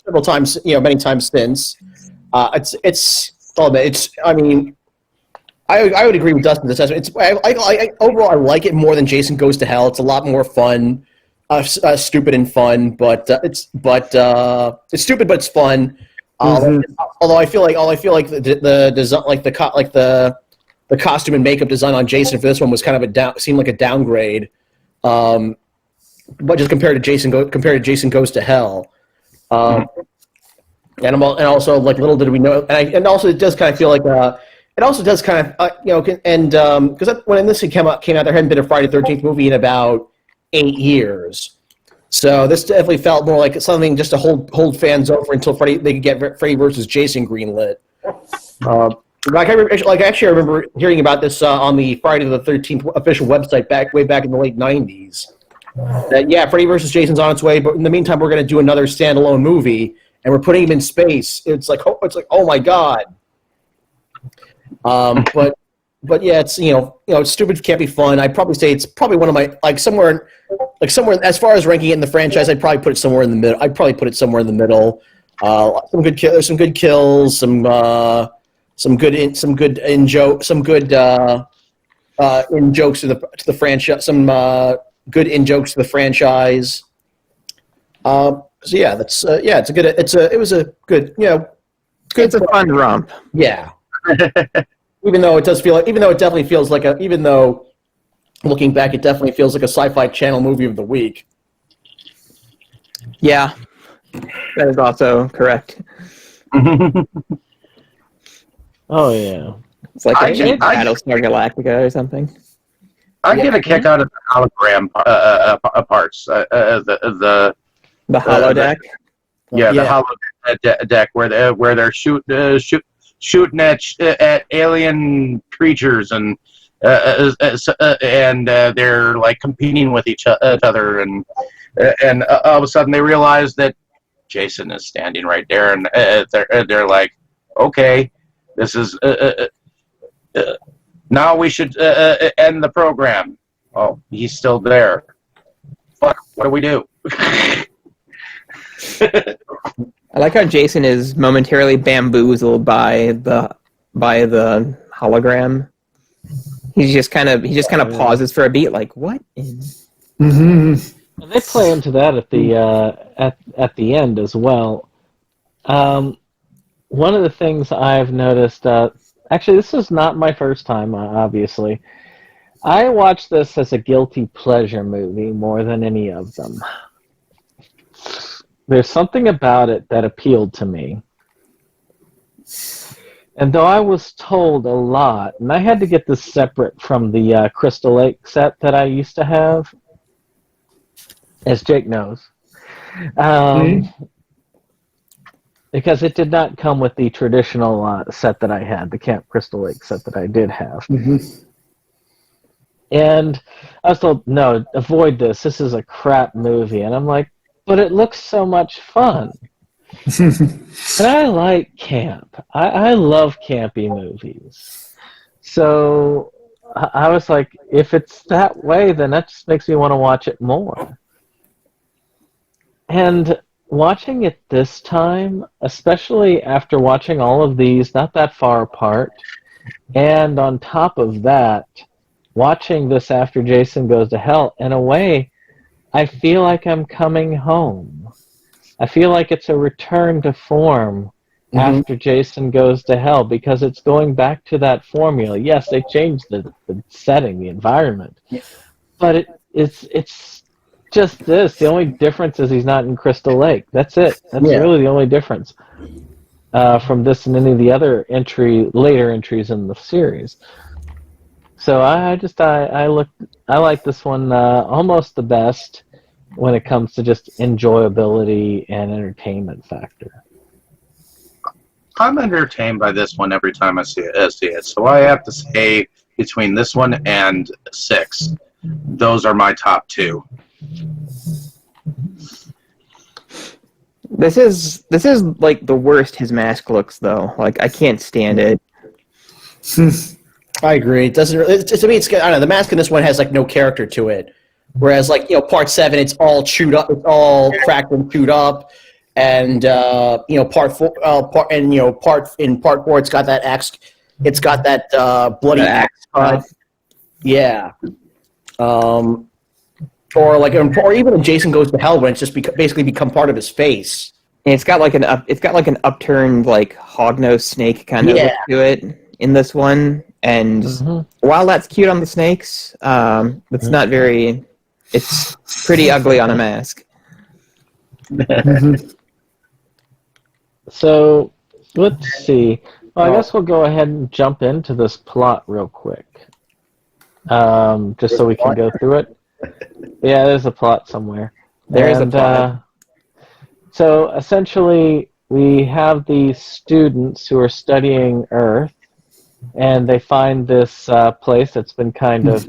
several times, many times since. I mean, I would agree with Dustin's assessment. Overall, I like it more than Jason Goes to Hell. It's a lot more fun, stupid and fun, but it's stupid but it's fun. Although I feel like the design, the costume and makeup design on Jason for this one was kind of seemed like a downgrade. But just compared to Jason Goes to Hell. And also, like, little did we know, and also it does kind of feel like because when this came out, there hadn't been a Friday the 13th movie in about 8 years, so this definitely felt more like something just to hold fans over until they could get Freddy versus Jason greenlit. I remember hearing about this on the Friday the 13th official website way back in the late 90s. That Freddy versus Jason's on its way, but in the meantime, we're going to do another standalone movie. And we're putting him in space. It's like oh my god. But yeah, it's it's stupid, can't be fun. I'd probably say it's probably one of my somewhere as far as ranking it in the franchise. I'd probably put it somewhere in the middle. Some good kills, some good in jokes to the franchise. Some good in jokes to the franchise. So yeah, that's it was a good, it's a fun romp. Yeah. even though it definitely feels like looking back, it definitely feels like a Sci-Fi Channel movie of the week. Yeah, that is also correct. Oh yeah, it's like Battlestar Galactica or something. I get a kick out of the hologram parts. The holodeck. The holodeck where they're shooting at alien creatures and they're like competing with each other and all of a sudden they realize that Jason is standing right there and they're like, okay, this is now we should end the program. Oh, he's still there. Fuck, what do we do? I like how Jason is momentarily bamboozled by the hologram. He just kind of pauses for a beat, like, what in? Mm-hmm. And they play into that at the end as well. One of the things I've noticed, actually, this is not my first time, obviously. I watched this as a guilty pleasure movie more than any of them. There's something about it that appealed to me. And though I was told a lot, and I had to get this separate from the Crystal Lake set that I used to have, as Jake knows, because it did not come with the traditional set that I had, the Camp Crystal Lake set that I did have. Mm-hmm. And I was told, no, avoid this. This is a crap movie. And I'm like, but it looks so much fun. And I like camp. I love campy movies. So I was like, if it's that way, then that just makes me want to watch it more. And watching it this time, especially after watching all of these not that far apart, and on top of that, watching this after Jason Goes to Hell, in a way, I feel like I'm coming home. I feel like it's a return to form after Jason Goes to Hell, because it's going back to that formula. Yes, they changed the setting, the environment, but it's just this. The only difference is he's not in Crystal Lake. That's it. That's really the only difference from this and any of the other later entries in the series. So I like this one almost the best when it comes to just enjoyability and entertainment factor. I'm entertained by this one every time I see it. So I have to say between this one and 6, those are my top 2. This is like the worst his mask looks, though. Like, I can't stand it. I agree. It doesn't. To me, I don't know. The mask in this one has like no character to it. Whereas, like, part 7, it's all chewed up. It's all cracked and chewed up. And part 4, part 4, it's got that axe. It's got that bloody axe cut. Yeah. Or even in Jason Goes to Hell, when it's just basically become part of his face. And it's got like an upturned like hognose snake kind of look to it in this one. And while that's cute on the snakes, it's not very. It's pretty ugly on a mask. So let's see. Well, I guess we'll go ahead and jump into this plot real quick, just so we can go through it. Yeah, there's a plot somewhere. There is a plot. So essentially, we have these students who are studying Earth, and they find this place that's been kind of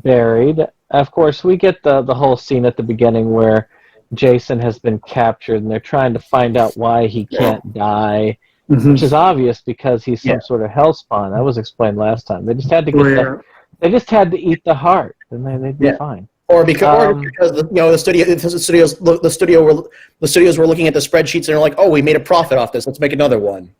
buried. Of course, we get the whole scene at the beginning where Jason has been captured, and they're trying to find out why he can't die, which is obvious because he's some sort of hellspawn. That was explained last time. They just had to get they just had to eat the heart, and they'd be fine. Or because the studios were looking at the spreadsheets and they're like, oh, we made a profit off this. Let's make another one.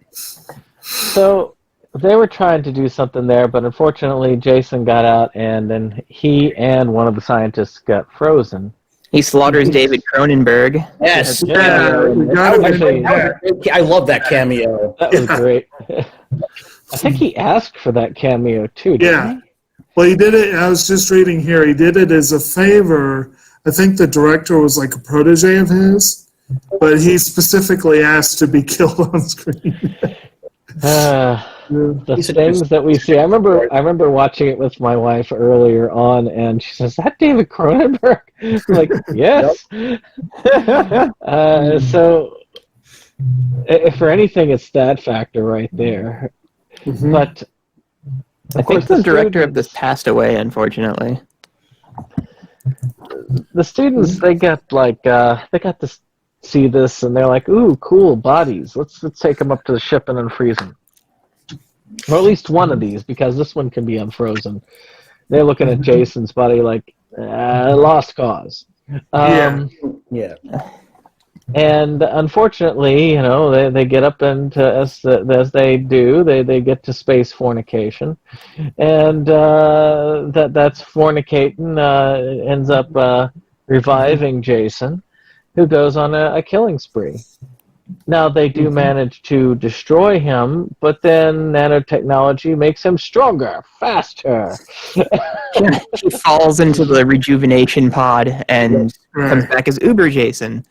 So they were trying to do something there, but unfortunately, Jason got out, and then he and one of the scientists got frozen. He slaughters David Cronenberg. Yes. I love that cameo. That was great. I think he asked for that cameo too, didn't he? Well, he did it. I was just reading here. He did it as a favor. I think the director was like a protege of his, but he specifically asked to be killed on screen. The things that we see. I remember watching it with my wife earlier on, and she says, "Is that David Cronenberg?" I'm like, yes. So, if for anything, it's that factor right there. But I think the director of this passed away, unfortunately. The students, they got to see this, and they're like, "Ooh, cool bodies! Let's take them up to the ship and unfreeze them." Or at least one of these, because this one can be unfrozen. They're looking at Jason's body like lost cause. And unfortunately, they get up into as they do, they get to space fornication, and that's fornicating ends up reviving Jason, who goes on a killing spree. Now, they do manage to destroy him, but then nanotechnology makes him stronger, faster. He falls into the rejuvenation pod and comes back as Uber Jason,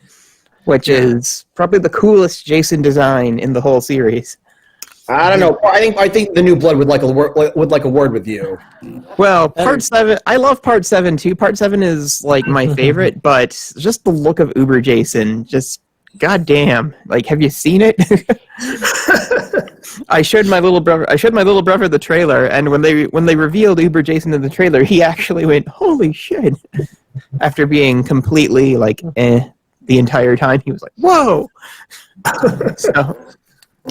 which is probably the coolest Jason design in the whole series. I don't know. I think the New Blood would like a word with you. Well, Part 7, I love Part 7 too. Part 7 is like my favorite, but just the look of Uber Jason, just goddamn! Like, have you seen it? I showed my little brother the trailer, and when they revealed Uber Jason in the trailer, he actually went, "Holy shit!" After being completely like, the entire time. He was like, "Whoa!" So,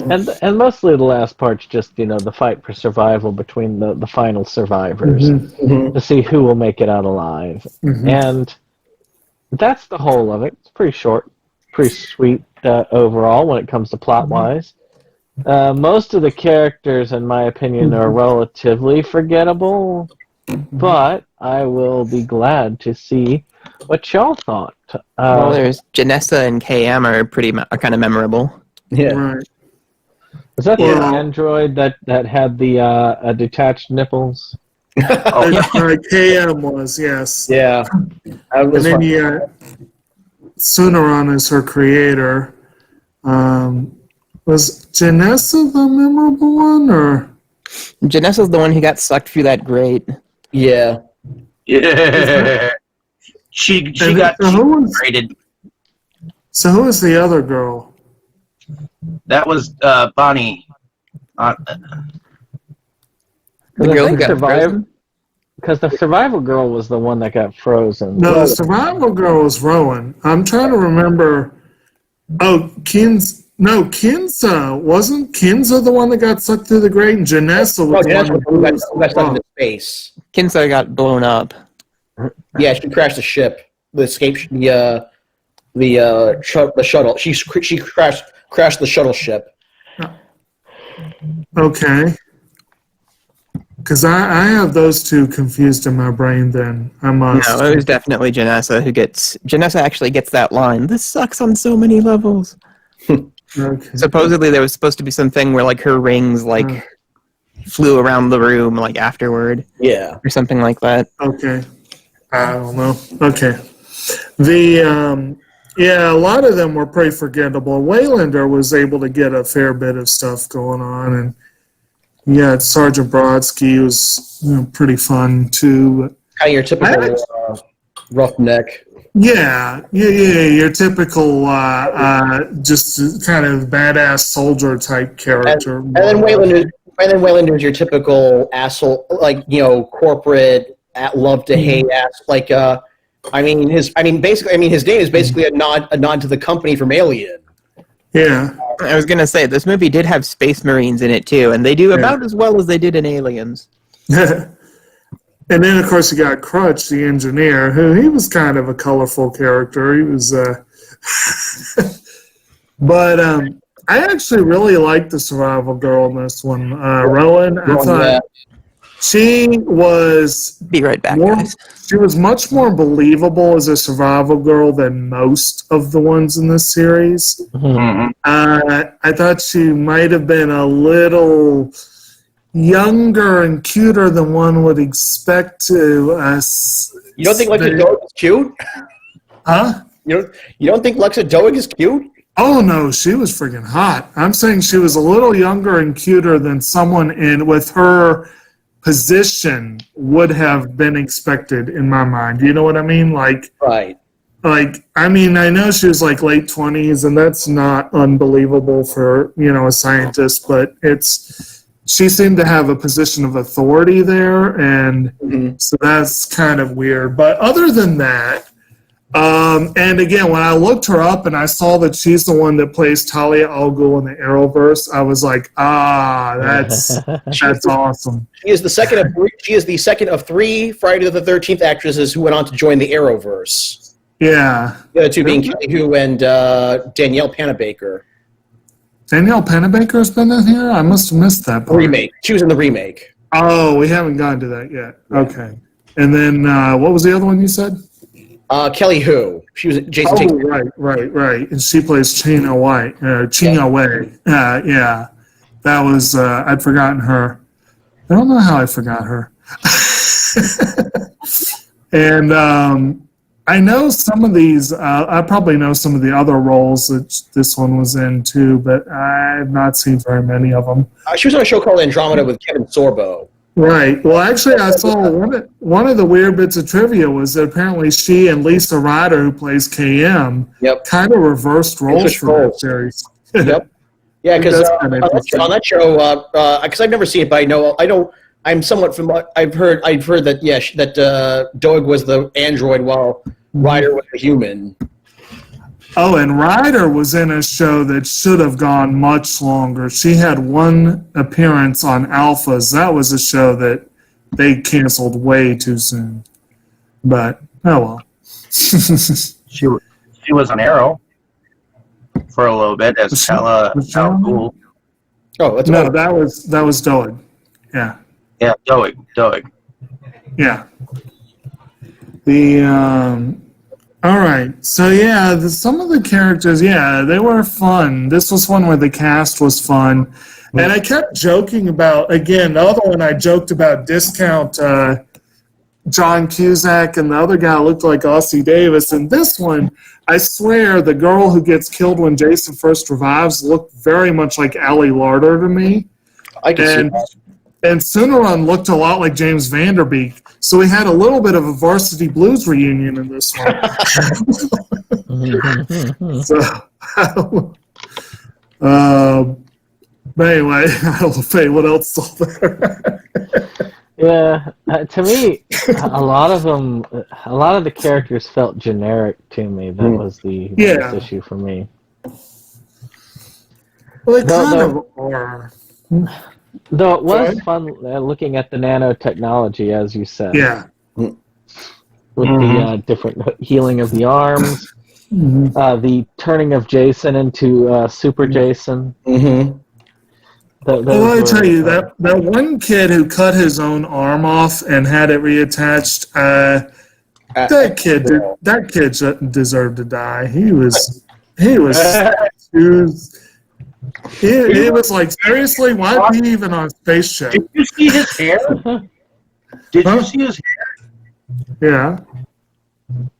And mostly the last part's just, the fight for survival between the final survivors to see who will make it out alive. And that's the whole of it. It's pretty short, pretty sweet overall when it comes to plot-wise. Most of the characters, in my opinion, are relatively forgettable, but I will be glad to see what y'all thought. well, there's Janessa and KM are kind of memorable. Yeah. Right. Was that the android that had the detached nipples? KM was, yes. Yeah. And then Sunaran is her creator. Was Janessa the memorable one, or? Janessa's the one who got sucked through that grate. Yeah. Yeah. She got rated. So who was the other girl? That was Bonnie. The girl who got frozen? Because the survival girl was the one that got frozen. No, the survival girl was Rowan. I'm trying to remember. Oh, Kinza. Wasn't Kinza the one that got sucked through the grate? And Janessa was the one who got stuck into space. Kinza got blown up. Yeah, she crashed the ship. The shuttle. She crashed the shuttle ship. Okay. Because I have those two confused in my brain then. I must. No, it was definitely Janessa Janessa actually gets that line. This sucks on so many levels. Okay. Supposedly there was supposed to be something where like her rings flew around the room like afterward. Yeah. Or something like that. Okay. I don't know. Okay. A lot of them were pretty forgettable. Waylander was able to get a fair bit of stuff going on, and Sergeant Brodsky was pretty fun too. Kind of your typical roughneck. Yeah, your typical just kind of badass soldier type character. And then Waylander's your typical asshole, corporate, love to hate ass. His name is basically a nod to the company from Alien. Yeah. I was gonna say this movie did have Space Marines in it too, and they do about as well as they did in Aliens. And then, of course, you got Crutch, the engineer, who he was kind of a colorful character. He was, but I actually really liked the survival girl in this one, Rowan. I thought she was. Be right back, guys. She was much more believable as a survival girl than most of the ones in this series. Mm-hmm. I thought she might have been a little younger and cuter than one would expect to. You don't think Lexa Doig is cute? Huh? You don't think Lexa Doig is cute? Oh no, she was freaking hot. I'm saying she was a little younger and cuter than someone with her position would have been expected in my mind. You know what I mean? Right. I know she was late 20s, and that's not unbelievable for a scientist, but she seemed to have a position of authority there, and so that's kind of weird. But other than that, and again, when I looked her up and I saw that she's the one that plays Talia al Ghul in the Arrowverse, I was like, that's awesome. She is the second of three Friday the 13th actresses who went on to join the Arrowverse. Yeah. The other two being Kelly Hu and Danielle Panabaker. Danielle Panabaker's been in here? I must have missed that part. Remake. She was in the remake. Oh, we haven't gotten to that yet. Okay. And then, what was the other one you said? Kelly Hu. She was Jason Tate. Right. And she plays China White. China Wei. Yeah. That was, I'd forgotten her. I don't know how I forgot her. And I know some of these, I probably know some of the other roles that this one was in too, but I've not seen very many of them. She was on a show called Andromeda with Kevin Sorbo. Right. Well, actually, I saw one of the weird bits of trivia was that apparently she and Lisa Ryder, who plays KM, kind of reversrsed roles for that series. Yep. Yeah, because on that show, because I've never seen it, but I know I'm somewhat familiar. I've heard that that Doig was the android while Ryder was the human. Oh, and Ryder was in a show that should have gone much longer. She had one appearance on Alphas. That was a show that they canceled way too soon. But, oh well. She was on Arrow for a little bit as Tala Cool. Oh, that's no, that was Doeg. Yeah. Yeah, Doeg. Yeah. All right. So yeah, some of the characters, yeah, they were fun. This was one where the cast was fun, and I kept joking about, again, the other one I joked about Discount John Cusack, and the other guy looked like Ossie Davis. And this one, I swear, the girl who gets killed when Jason first revives looked very much like Allie Larder to me. I can see that. And Sooneron looked a lot like James Vanderbeek. So we had a little bit of a Varsity Blues reunion in this one. But anyway, Faye, what else is there? Yeah, to me, a lot of the characters felt generic to me. That was the biggest issue for me. Well, they kind of are. Though it was fun looking at the nanotechnology, as you said. Yeah. With the different healing of the arms, the turning of Jason into Super Jason. Well, I tell you, that one kid who cut his own arm off and had it reattached, that kid deserved to die. He was It was like, seriously, why are he even on spaceship? Did you see his hair? Did you see his hair? Yeah.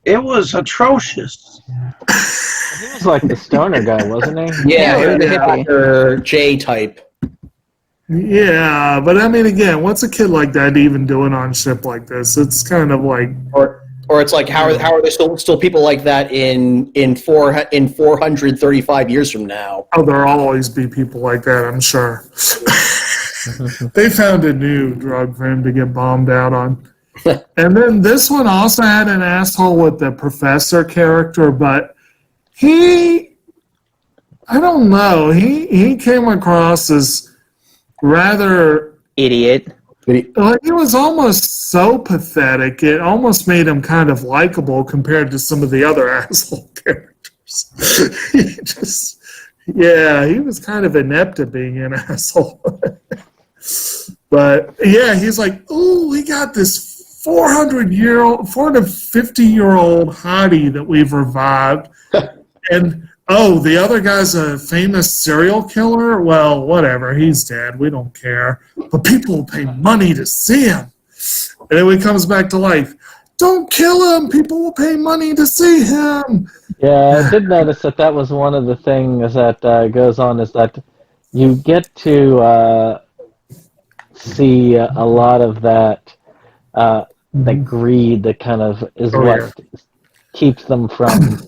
It was atrocious. He was like the stoner guy, wasn't he? Yeah, he was the hippie. J type. Yeah, but I mean, again, what's a kid like that even doing on ship like this? It's kind of like... Or it's like, how are there still people like that in 435 years from now? Oh, there'll always be people like that, I'm sure. They found a new drug for him to get bombed out on. And then this one also had an asshole with the professor character, but I don't know, he came across as rather... Idiot. Like, he was almost so pathetic, it almost made him kind of likable compared to some of the other asshole characters. He was kind of inept at being an asshole. But, yeah, he's like, oh, we got this 450-year-old hottie that we've revived. And, oh, the other guy's a famous serial killer? Well, whatever, he's dead. We don't care. But people will pay money to see him. And then when he comes back to life, don't kill him. People will pay money to see him. Yeah, I did notice that was one of the things that goes on, is that you get to see a lot of that greed that kind of is keeps them from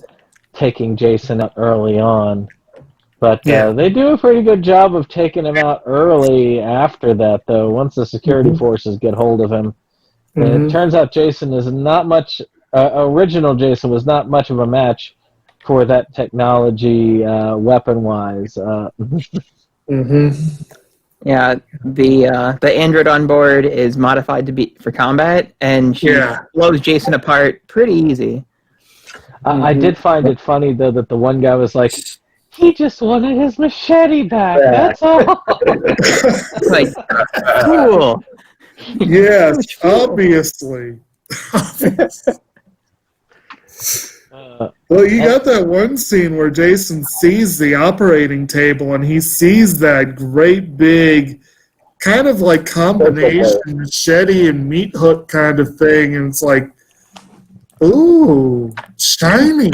taking Jason out early on. But they do a pretty good job of taking him out early after that, though, once the security forces get hold of him. And it turns out Jason is not much... original Jason was not much of a match for that technology weapon-wise. Yeah, the android on board is modified for combat, and she blows Jason apart pretty easy. I did find it funny, though, that the one guy was like, he just wanted his machete back, that's all. Like, cool. Yes, obviously. Well, you got that one scene where Jason sees the operating table and he sees that great big kind of like combination machete and meat hook kind of thing, and it's like, ooh, shiny.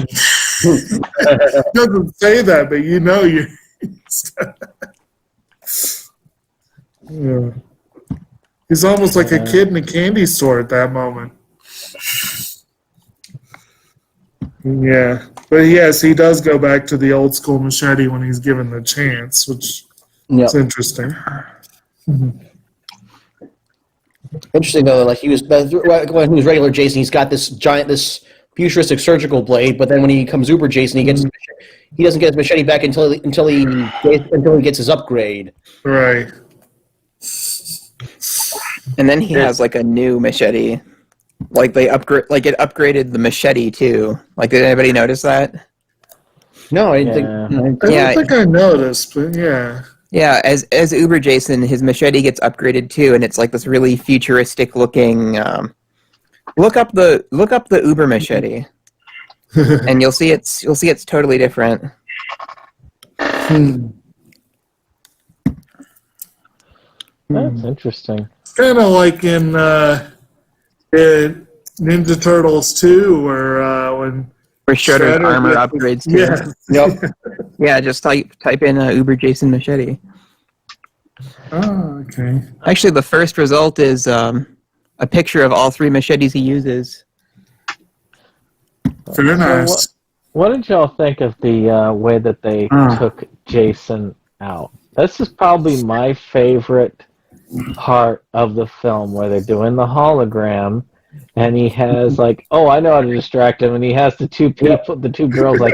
Doesn't say that, but you know you. Yeah. He's almost like a kid in a candy store at that moment. Yeah, but yes, he does go back to the old school machete when he's given the chance, which is interesting. Interesting though, like when he was regular Jason, he's got this futuristic surgical blade, but then when he becomes Uber Jason, he doesn't get his machete back until he gets his upgrade. Right. And then he has like a new machete. Like it upgraded the machete too. Like, did anybody notice that? No, I didn't think. I don't think I noticed, but yeah. Yeah, as Uber Jason, his machete gets upgraded too, and it's like this really futuristic looking. Look up the Uber machete, and you'll see it's totally different. That's interesting. Kind of like in Ninja Turtles 2, when Shredder's armor upgrades too. Yeah. Yep. Yeah, just type in Uber Jason machete. Oh, okay. Actually, the first result is a picture of all 3 machetes he uses. Very nice. What did y'all think of the way that they took Jason out? This is probably my favorite part of the film, where they're doing the hologram, and he has like, oh, I know how to distract him, and he has the 2 people, the 2 girls, like,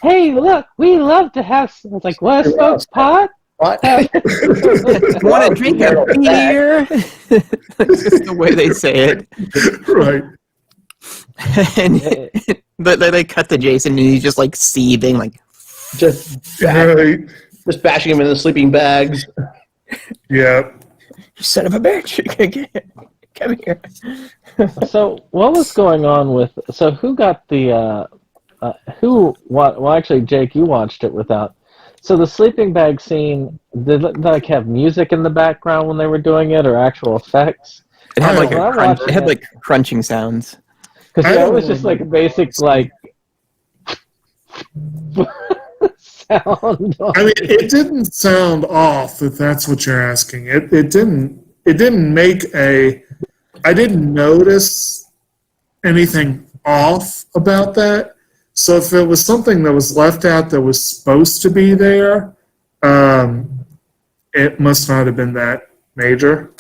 hey, look, we love to have. I was like, what? Smoke pot? What? Want to drink a beer? That's just the way they say it. Right. And they cut to Jason, and he's just like seething, like just bashing him in the sleeping bags. Yeah. Son of a bitch! Come here. So what was going on with? So who got the? Well, actually, Jake, you watched it without. So the sleeping bag scene, did it like have music in the background when they were doing it, or actual effects? It had like crunching sounds. Because it was just like a basic like sound. I mean, it didn't sound off, if that's what you're asking. It didn't make a. I didn't notice anything off about that. So if it was something that was left out that was supposed to be there, it must not have been that major.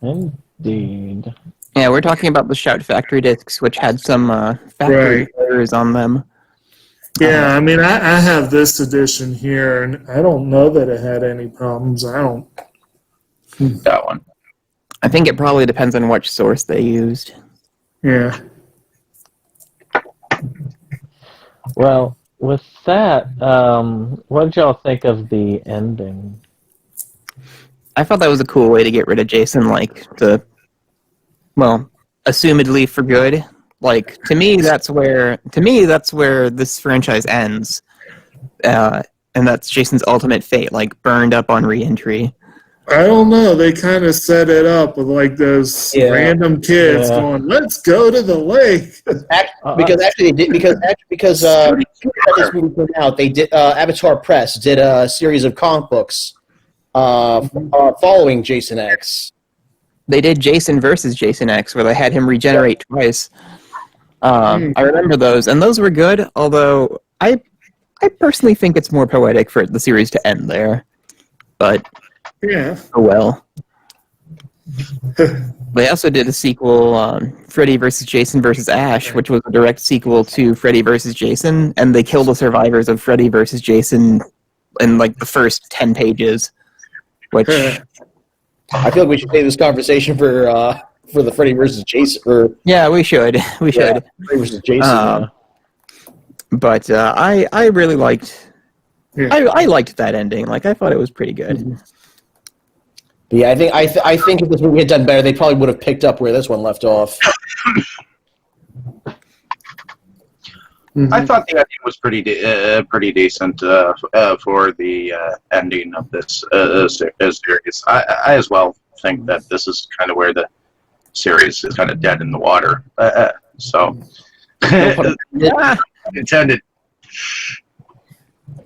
Indeed. Yeah, we're talking about the Shout Factory discs, which had some factory errors on them. Yeah, I mean, I have this edition here, and I don't know that it had any problems. I don't. That one. I think it probably depends on which source they used. Yeah. Well, with that, what did y'all think of the ending? I thought that was a cool way to get rid of Jason, like, assumedly for good. Like, to me, that's where this franchise ends. And that's Jason's ultimate fate, like, burned up on re-entry. I don't know. They kind of set it up with like those random kids going, "Let's go to the lake." Because this movie came out, they did Avatar Press did a series of comic books following Jason X. They did Jason versus Jason X, where they had him regenerate twice. I remember those, and those were good. Although I personally think it's more poetic for the series to end there. But yeah, oh well. They also did a sequel, Freddy versus Jason versus Ash, which was a direct sequel to Freddy versus Jason, and they killed the survivors of Freddy versus Jason in like the first 10 pages. Which I feel like we should save this conversation for the Freddy versus Jason. Yeah, we should. Freddy versus Jason. But I really liked. Yeah. I liked that ending. Like, I thought it was pretty good. Mm-hmm. Yeah, I think if this movie had done better, they probably would have picked up where this one left off. I thought the ending was pretty decent for the ending of this series. I as well think that this is kind of where the series is kind of dead in the water. So, intended.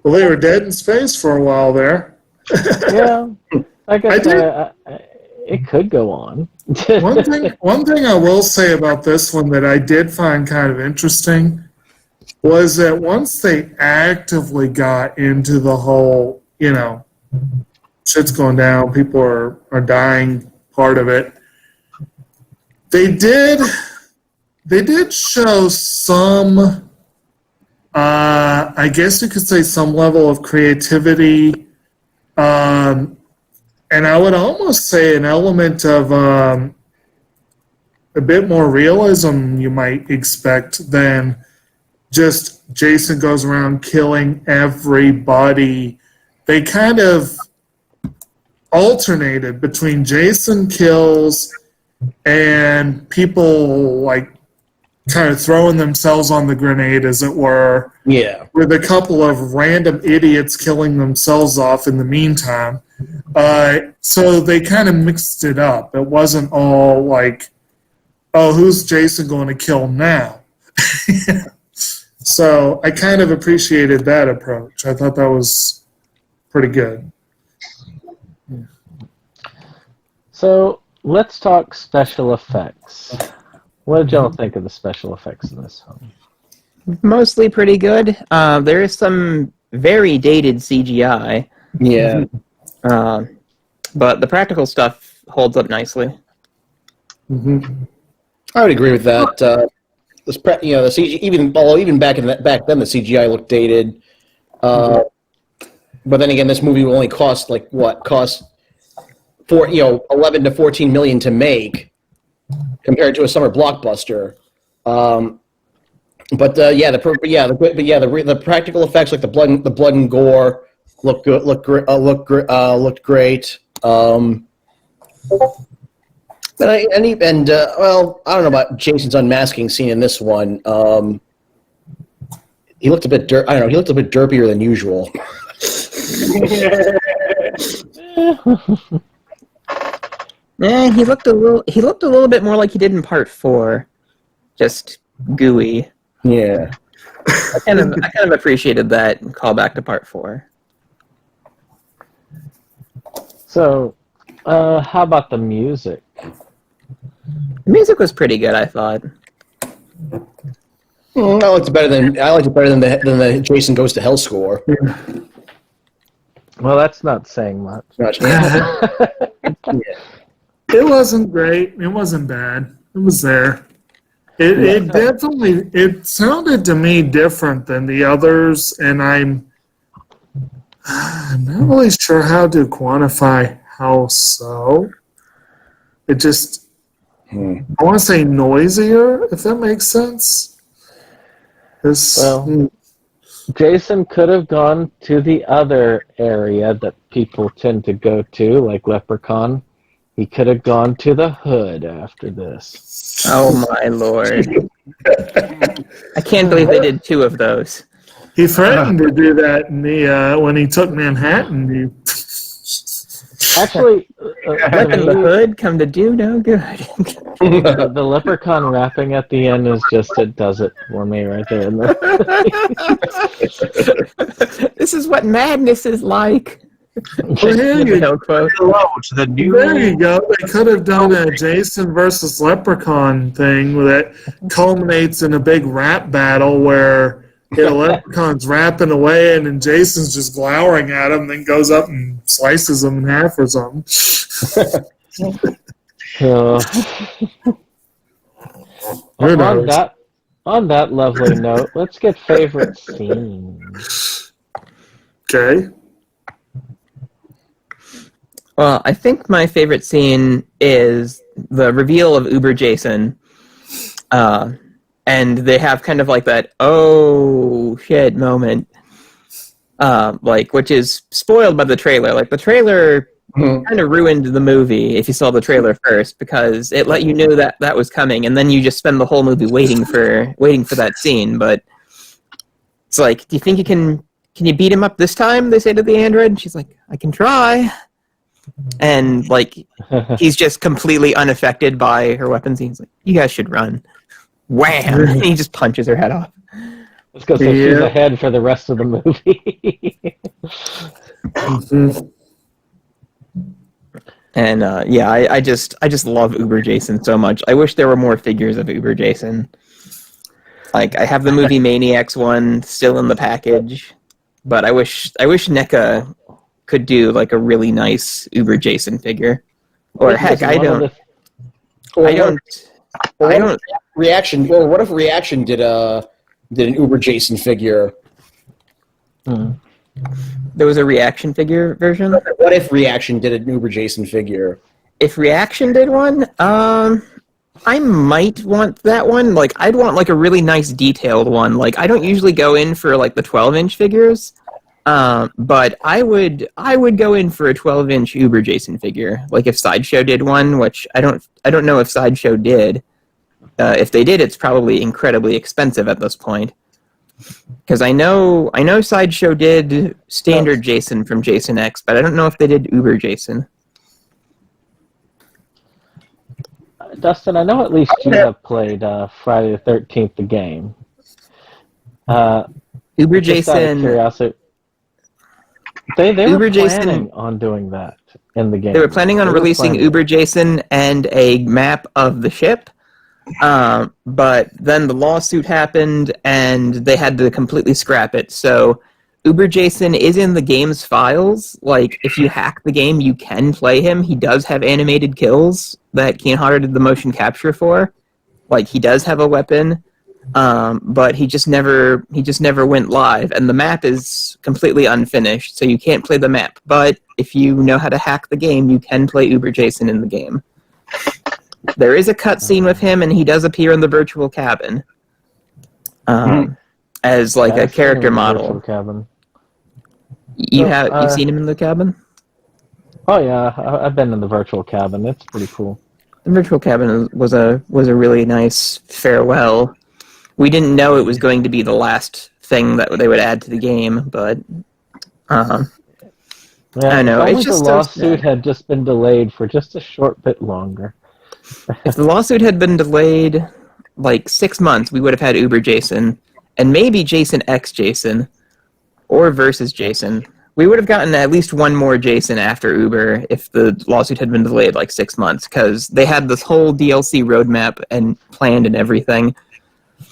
Well, they were dead in space for a while there. Yeah, I guess it could go on. One thing I will say about this one that I did find kind of interesting was that once they actively got into the whole, shit's going down, people are dying part of it, They did show some, I guess you could say, some level of creativity, and I would almost say an element of a bit more realism you might expect than just Jason goes around killing everybody. They kind of alternated between Jason kills and people like kind of throwing themselves on the grenade, as it were. Yeah. With a couple of random idiots killing themselves off in the meantime. So they kind of mixed it up. It wasn't all like, oh, who's Jason going to kill now? So I kind of appreciated that approach. I thought that was pretty good. So let's talk special effects. What did y'all think of the special effects in this film? Mostly pretty good. There is some very dated CGI. Yeah. But the practical stuff holds up nicely. Mm-hmm. I would agree with that. The CG, even back then, the CGI looked dated. But then again, this movie will only cost cost $11 to $14 million to make, compared to a summer blockbuster. The practical effects, like the blood and gore, looked great. But I don't know about Jason's unmasking scene in this one. He looked a bit he looked a bit derpier than usual. He looked a little bit more like he did in part 4. Just gooey. Yeah. I kind of appreciated that callback to part 4. So, how about the music? The music was pretty good, I thought. I liked it better than the Jason Goes to Hell score. Well, that's not saying much. It wasn't great. It wasn't bad. It was there. It definitely sounded to me different than the others, and I'm not really sure how to quantify how so. It just, I want to say noisier, if that makes sense. Well, Jason could have gone to the other area that people tend to go to, like Leprechaun. He could have gone to the hood after this. Oh my lord. I can't believe they did 2 of those. He threatened to do that in the when he took Manhattan. Actually, Let the hood come to do no good. the Leprechaun rapping at the end is just, it does it for me right there. This is what madness is like. Well, here you go. Hello to the new. There you go. They could have done a Jason versus Leprechaun thing that culminates in a big rap battle where Leprechaun's rapping away and then Jason's just glowering at him, then goes up and slices him in half or something. On that lovely note, let's get favorite scenes. Okay. Well, I think my favorite scene is the reveal of Uber Jason. And they have kind of like that, oh shit moment. Which is spoiled by the trailer. Like the trailer kind of ruined the movie if you saw the trailer first, because it let you know that that was coming, and then you just spend the whole movie waiting for that scene. But it's like, do you think you can you beat him up this time? They say to the android. And she's like, I can try. And like he's just completely unaffected by her weapons. He's like, you guys should run. Wham! And he just punches her head off. Let's go. So she's ahead for the rest of the movie. And I just love Uber Jason so much. I wish there were more figures of Uber Jason. Like I have the movie Maniacs one still in the package, but I wish NECA could do like a really nice Uber Jason figure. Or heck, I don't Well, what if Reaction? Well, what if Reaction did an Uber Jason figure? There was a Reaction figure version. What if Reaction did an Uber Jason figure? If Reaction did one, I might want that one. Like, I'd want like a really nice detailed one. Like, I don't usually go in for like the 12-inch figures, but I would go in for a 12-inch Uber Jason figure. Like if Sideshow did one, which I don't know if Sideshow did. If they did, it's probably incredibly expensive at this point. Because I know Sideshow did standard Jason from Jason X, but I don't know if they did Uber Jason. Dustin, I know at least you have played Friday the 13th, the game. Uber Just out of Jason. curiosity, they Uber were Jason- planning on doing that in the game. They were planning on releasing planning. Uber Jason and a map of the ship, but then the lawsuit happened and they had to completely scrap it. So Uber Jason is in the game's files. Like, if you hack the game, you can play him. He does have animated kills that Keen Hodder did the motion capture for. Like, he does have a weapon, but he just never went live. And the map is completely unfinished, so you can't play the map. But if you know how to hack the game, you can play Uber Jason in the game. There is a cutscene with him, and he does appear in the virtual cabin. As like Yeah, a I've seen him character in the model. virtual cabin. You've seen him in the cabin? Oh yeah, I've been in the virtual cabin. It's pretty cool. The virtual cabin was a really nice farewell. We didn't know it was going to be the last thing that they would add to the game, but Yeah, I know, if it's only just the so lawsuit sad. had just been delayed for just a short bit longer. If the lawsuit had been delayed like 6 months, we would have had Uber Jason, and maybe Jason X Jason, or Versus Jason. We would have gotten at least one more Jason after Uber if the lawsuit had been delayed like 6 months, because they had this whole DLC roadmap and planned and everything.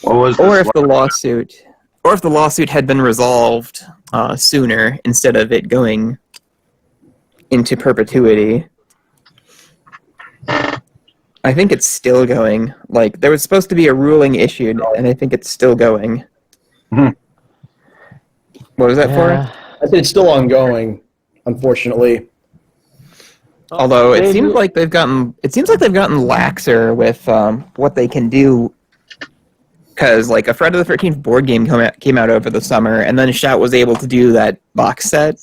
Or if the lawsuit had been resolved sooner instead of it going into perpetuity. I think it's still going. Like, there was supposed to be a ruling issued, and I think it's still going. What was that for? I said it's still ongoing, unfortunately. Although it seems like they've gotten laxer with what they can do. Because like a Friday the 13th board game came out over the summer, and then Shout was able to do that box set.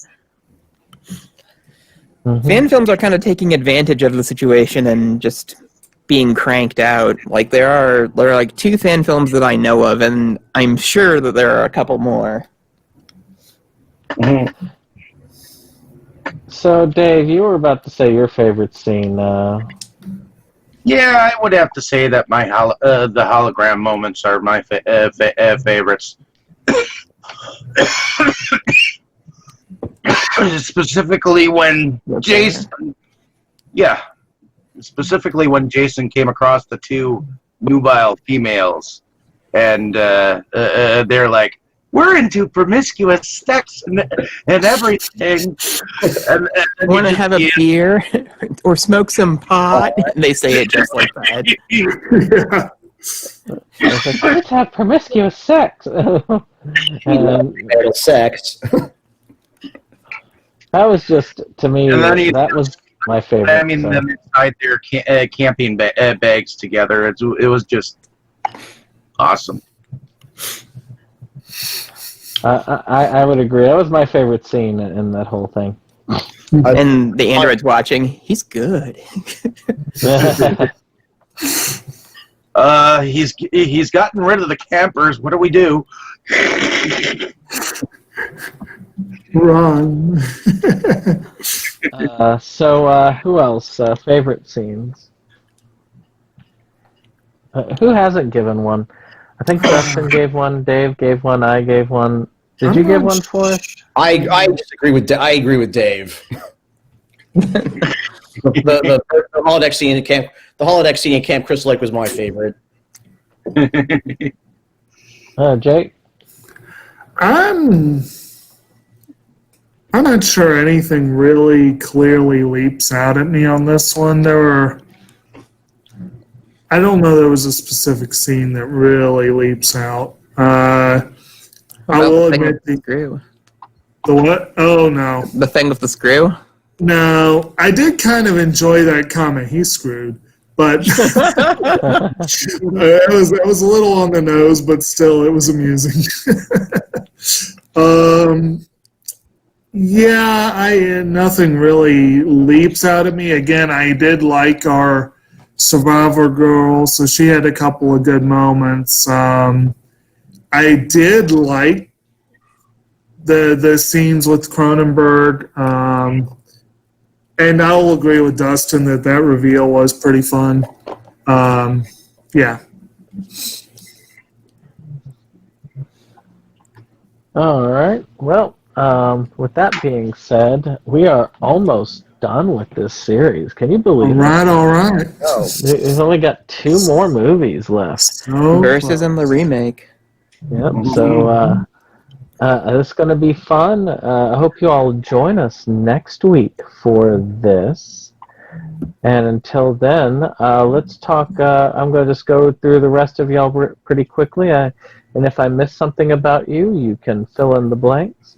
Fan films are kind of taking advantage of the situation and just being cranked out. Like there are like 2 fan films that I know of, and I'm sure that there are a couple more. So, Dave, you were about to say your favorite scene. Yeah, I would have to say that the hologram moments are my favorites. Specifically when Jason came across the 2 nubile females, and they're like, "We're into promiscuous sex and everything." and Want to have a beer or smoke some pot? And they say it just like that. Let's have promiscuous sex. Sex. That was just, to me, that was my favorite. I mean, them inside their camping bags together. It was just awesome. I would agree. That was my favorite scene in that whole thing. And the android's watching. He's good. He's gotten rid of the campers. What do we do? Run. So, who else? Favorite scenes? Who hasn't given one? I think Dustin gave one, Dave gave one, I gave one. Did you give one for us? I disagree with. I agree with Dave. the holodeck scene in camp. The holodeck scene in Camp Crystal Lake was my favorite. Jake? I'm not sure anything really clearly leaps out at me on this one. There were I don't know. There was a specific scene that really leaps out. I will admit the screw. The what? Oh no. The thing with the screw. No, I did kind of enjoy that comment. He's screwed, but it was a little on the nose, but still, it was amusing. Yeah, nothing really leaps out at me. Again, I did like our Survivor girl, so she had a couple of good moments. I did like the scenes with Cronenberg, and I'll agree with Dustin that reveal was pretty fun. Yeah. All right. Well, with that being said, we are almost done with this series. Can you believe it? All right. Oh. We've only got 2 more movies left. Versus and the remake. Yep. So it's going to be fun. I hope you all join us next week for this. And until then, let's talk. I'm going to just go through the rest of y'all pretty quickly. And if I miss something about you, you can fill in the blanks.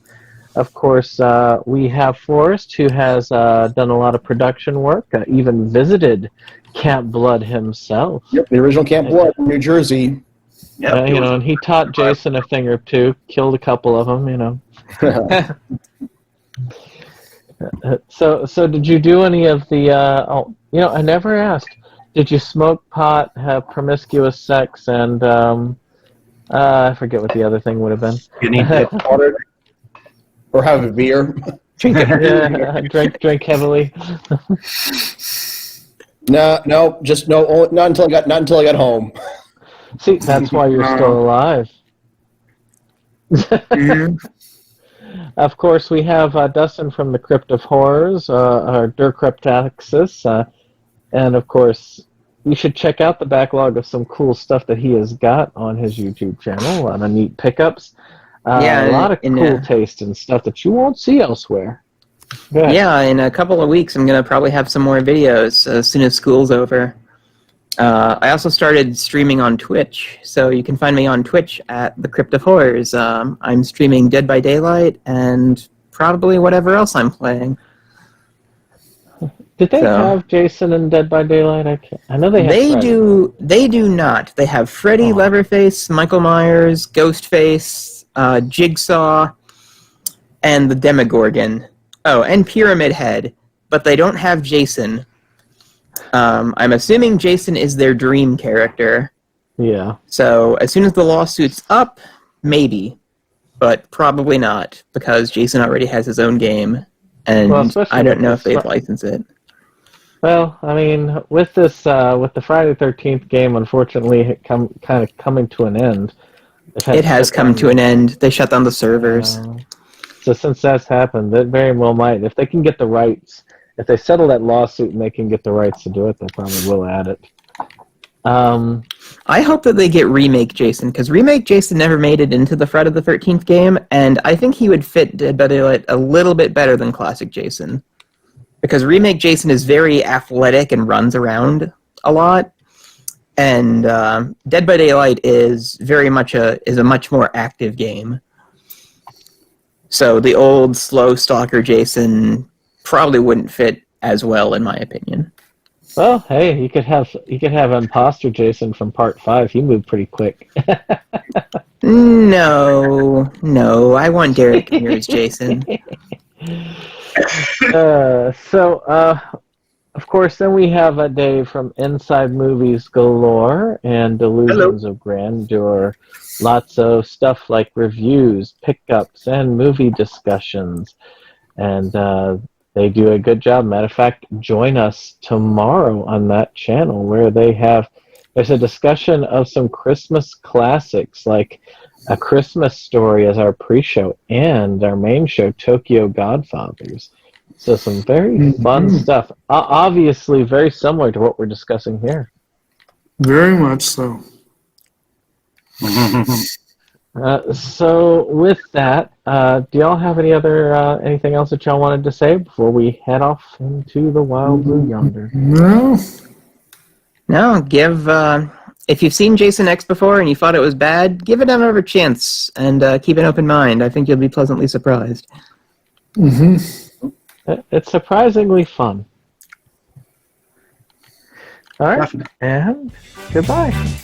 Of course, we have Forrest, who has done a lot of production work, even visited Camp Blood himself. Yep, the original Camp Blood, New Jersey. Yep, And he taught Jason a thing or two, killed a couple of them, So did you do any of the? I never asked. Did you smoke pot, have promiscuous sex, and I forget what the other thing would have been. You need to Water. Or have a beer. Drink heavily. No, just no. Not until I got home. See, that's why you're still alive. Of course, we have Dustin from the Crypt of Horrors, or Der Cryptaxis, and of course, you should check out the backlog of some cool stuff that he has got on his YouTube channel. A lot of neat pickups. A lot of cool taste and stuff that you won't see elsewhere. Yeah, in a couple of weeks, I'm going to probably have some more videos as soon as school's over. I also started streaming on Twitch, so you can find me on Twitch at The Crypt of Horrors. I'm streaming Dead by Daylight and probably whatever else I'm playing. Did they have Jason in Dead by Daylight? I know they have They Freddy. do. They do not. They have Freddy, Leatherface, Michael Myers, Ghostface, Jigsaw, and the Demogorgon. Oh, and Pyramid Head. But they don't have Jason. I'm assuming Jason is their dream character. Yeah. So as soon as the lawsuit's up, maybe. But probably not, because Jason already has his own game. And I don't know if they've licensed it. Well, I mean, with this, with the Friday the 13th game, unfortunately, kind of coming to an end. It has come to an end. They shut down the servers. So since that's happened, that very well might. If they can get the rights, if they settle that lawsuit and they can get the rights to do it, they probably will add it. I hope that they get Remake Jason, because Remake Jason never made it into the Friday the 13th game, and I think he would fit Dead by Daylight a little bit better than Classic Jason. Because Remake Jason is very athletic and runs around a lot, and Dead by Daylight is very much a much more active game. So the old slow stalker Jason probably wouldn't fit as well, in my opinion. Well, hey, you could have Imposter Jason from Part 5. He moved pretty quick. No, I want Derek Mears Jason. Of course, then we have Dave from Inside Movies Galore and Delusions of Grandeur. Lots of stuff like reviews, pickups, and movie discussions. And they do a good job. Matter of fact, join us tomorrow on that channel where there's a discussion of some Christmas classics like A Christmas Story as our pre-show and our main show, Tokyo Godfathers. So some very fun stuff. Obviously very similar to what we're discussing here. Very much so. So with that, do y'all have anything else that y'all wanted to say before we head off into the wild blue yonder? No. No, give if you've seen Jason X before and you thought it was bad, give it another chance and keep an open mind. I think you'll be pleasantly surprised. Mm-hmm. It's surprisingly fun. All right, Definitely. and goodbye.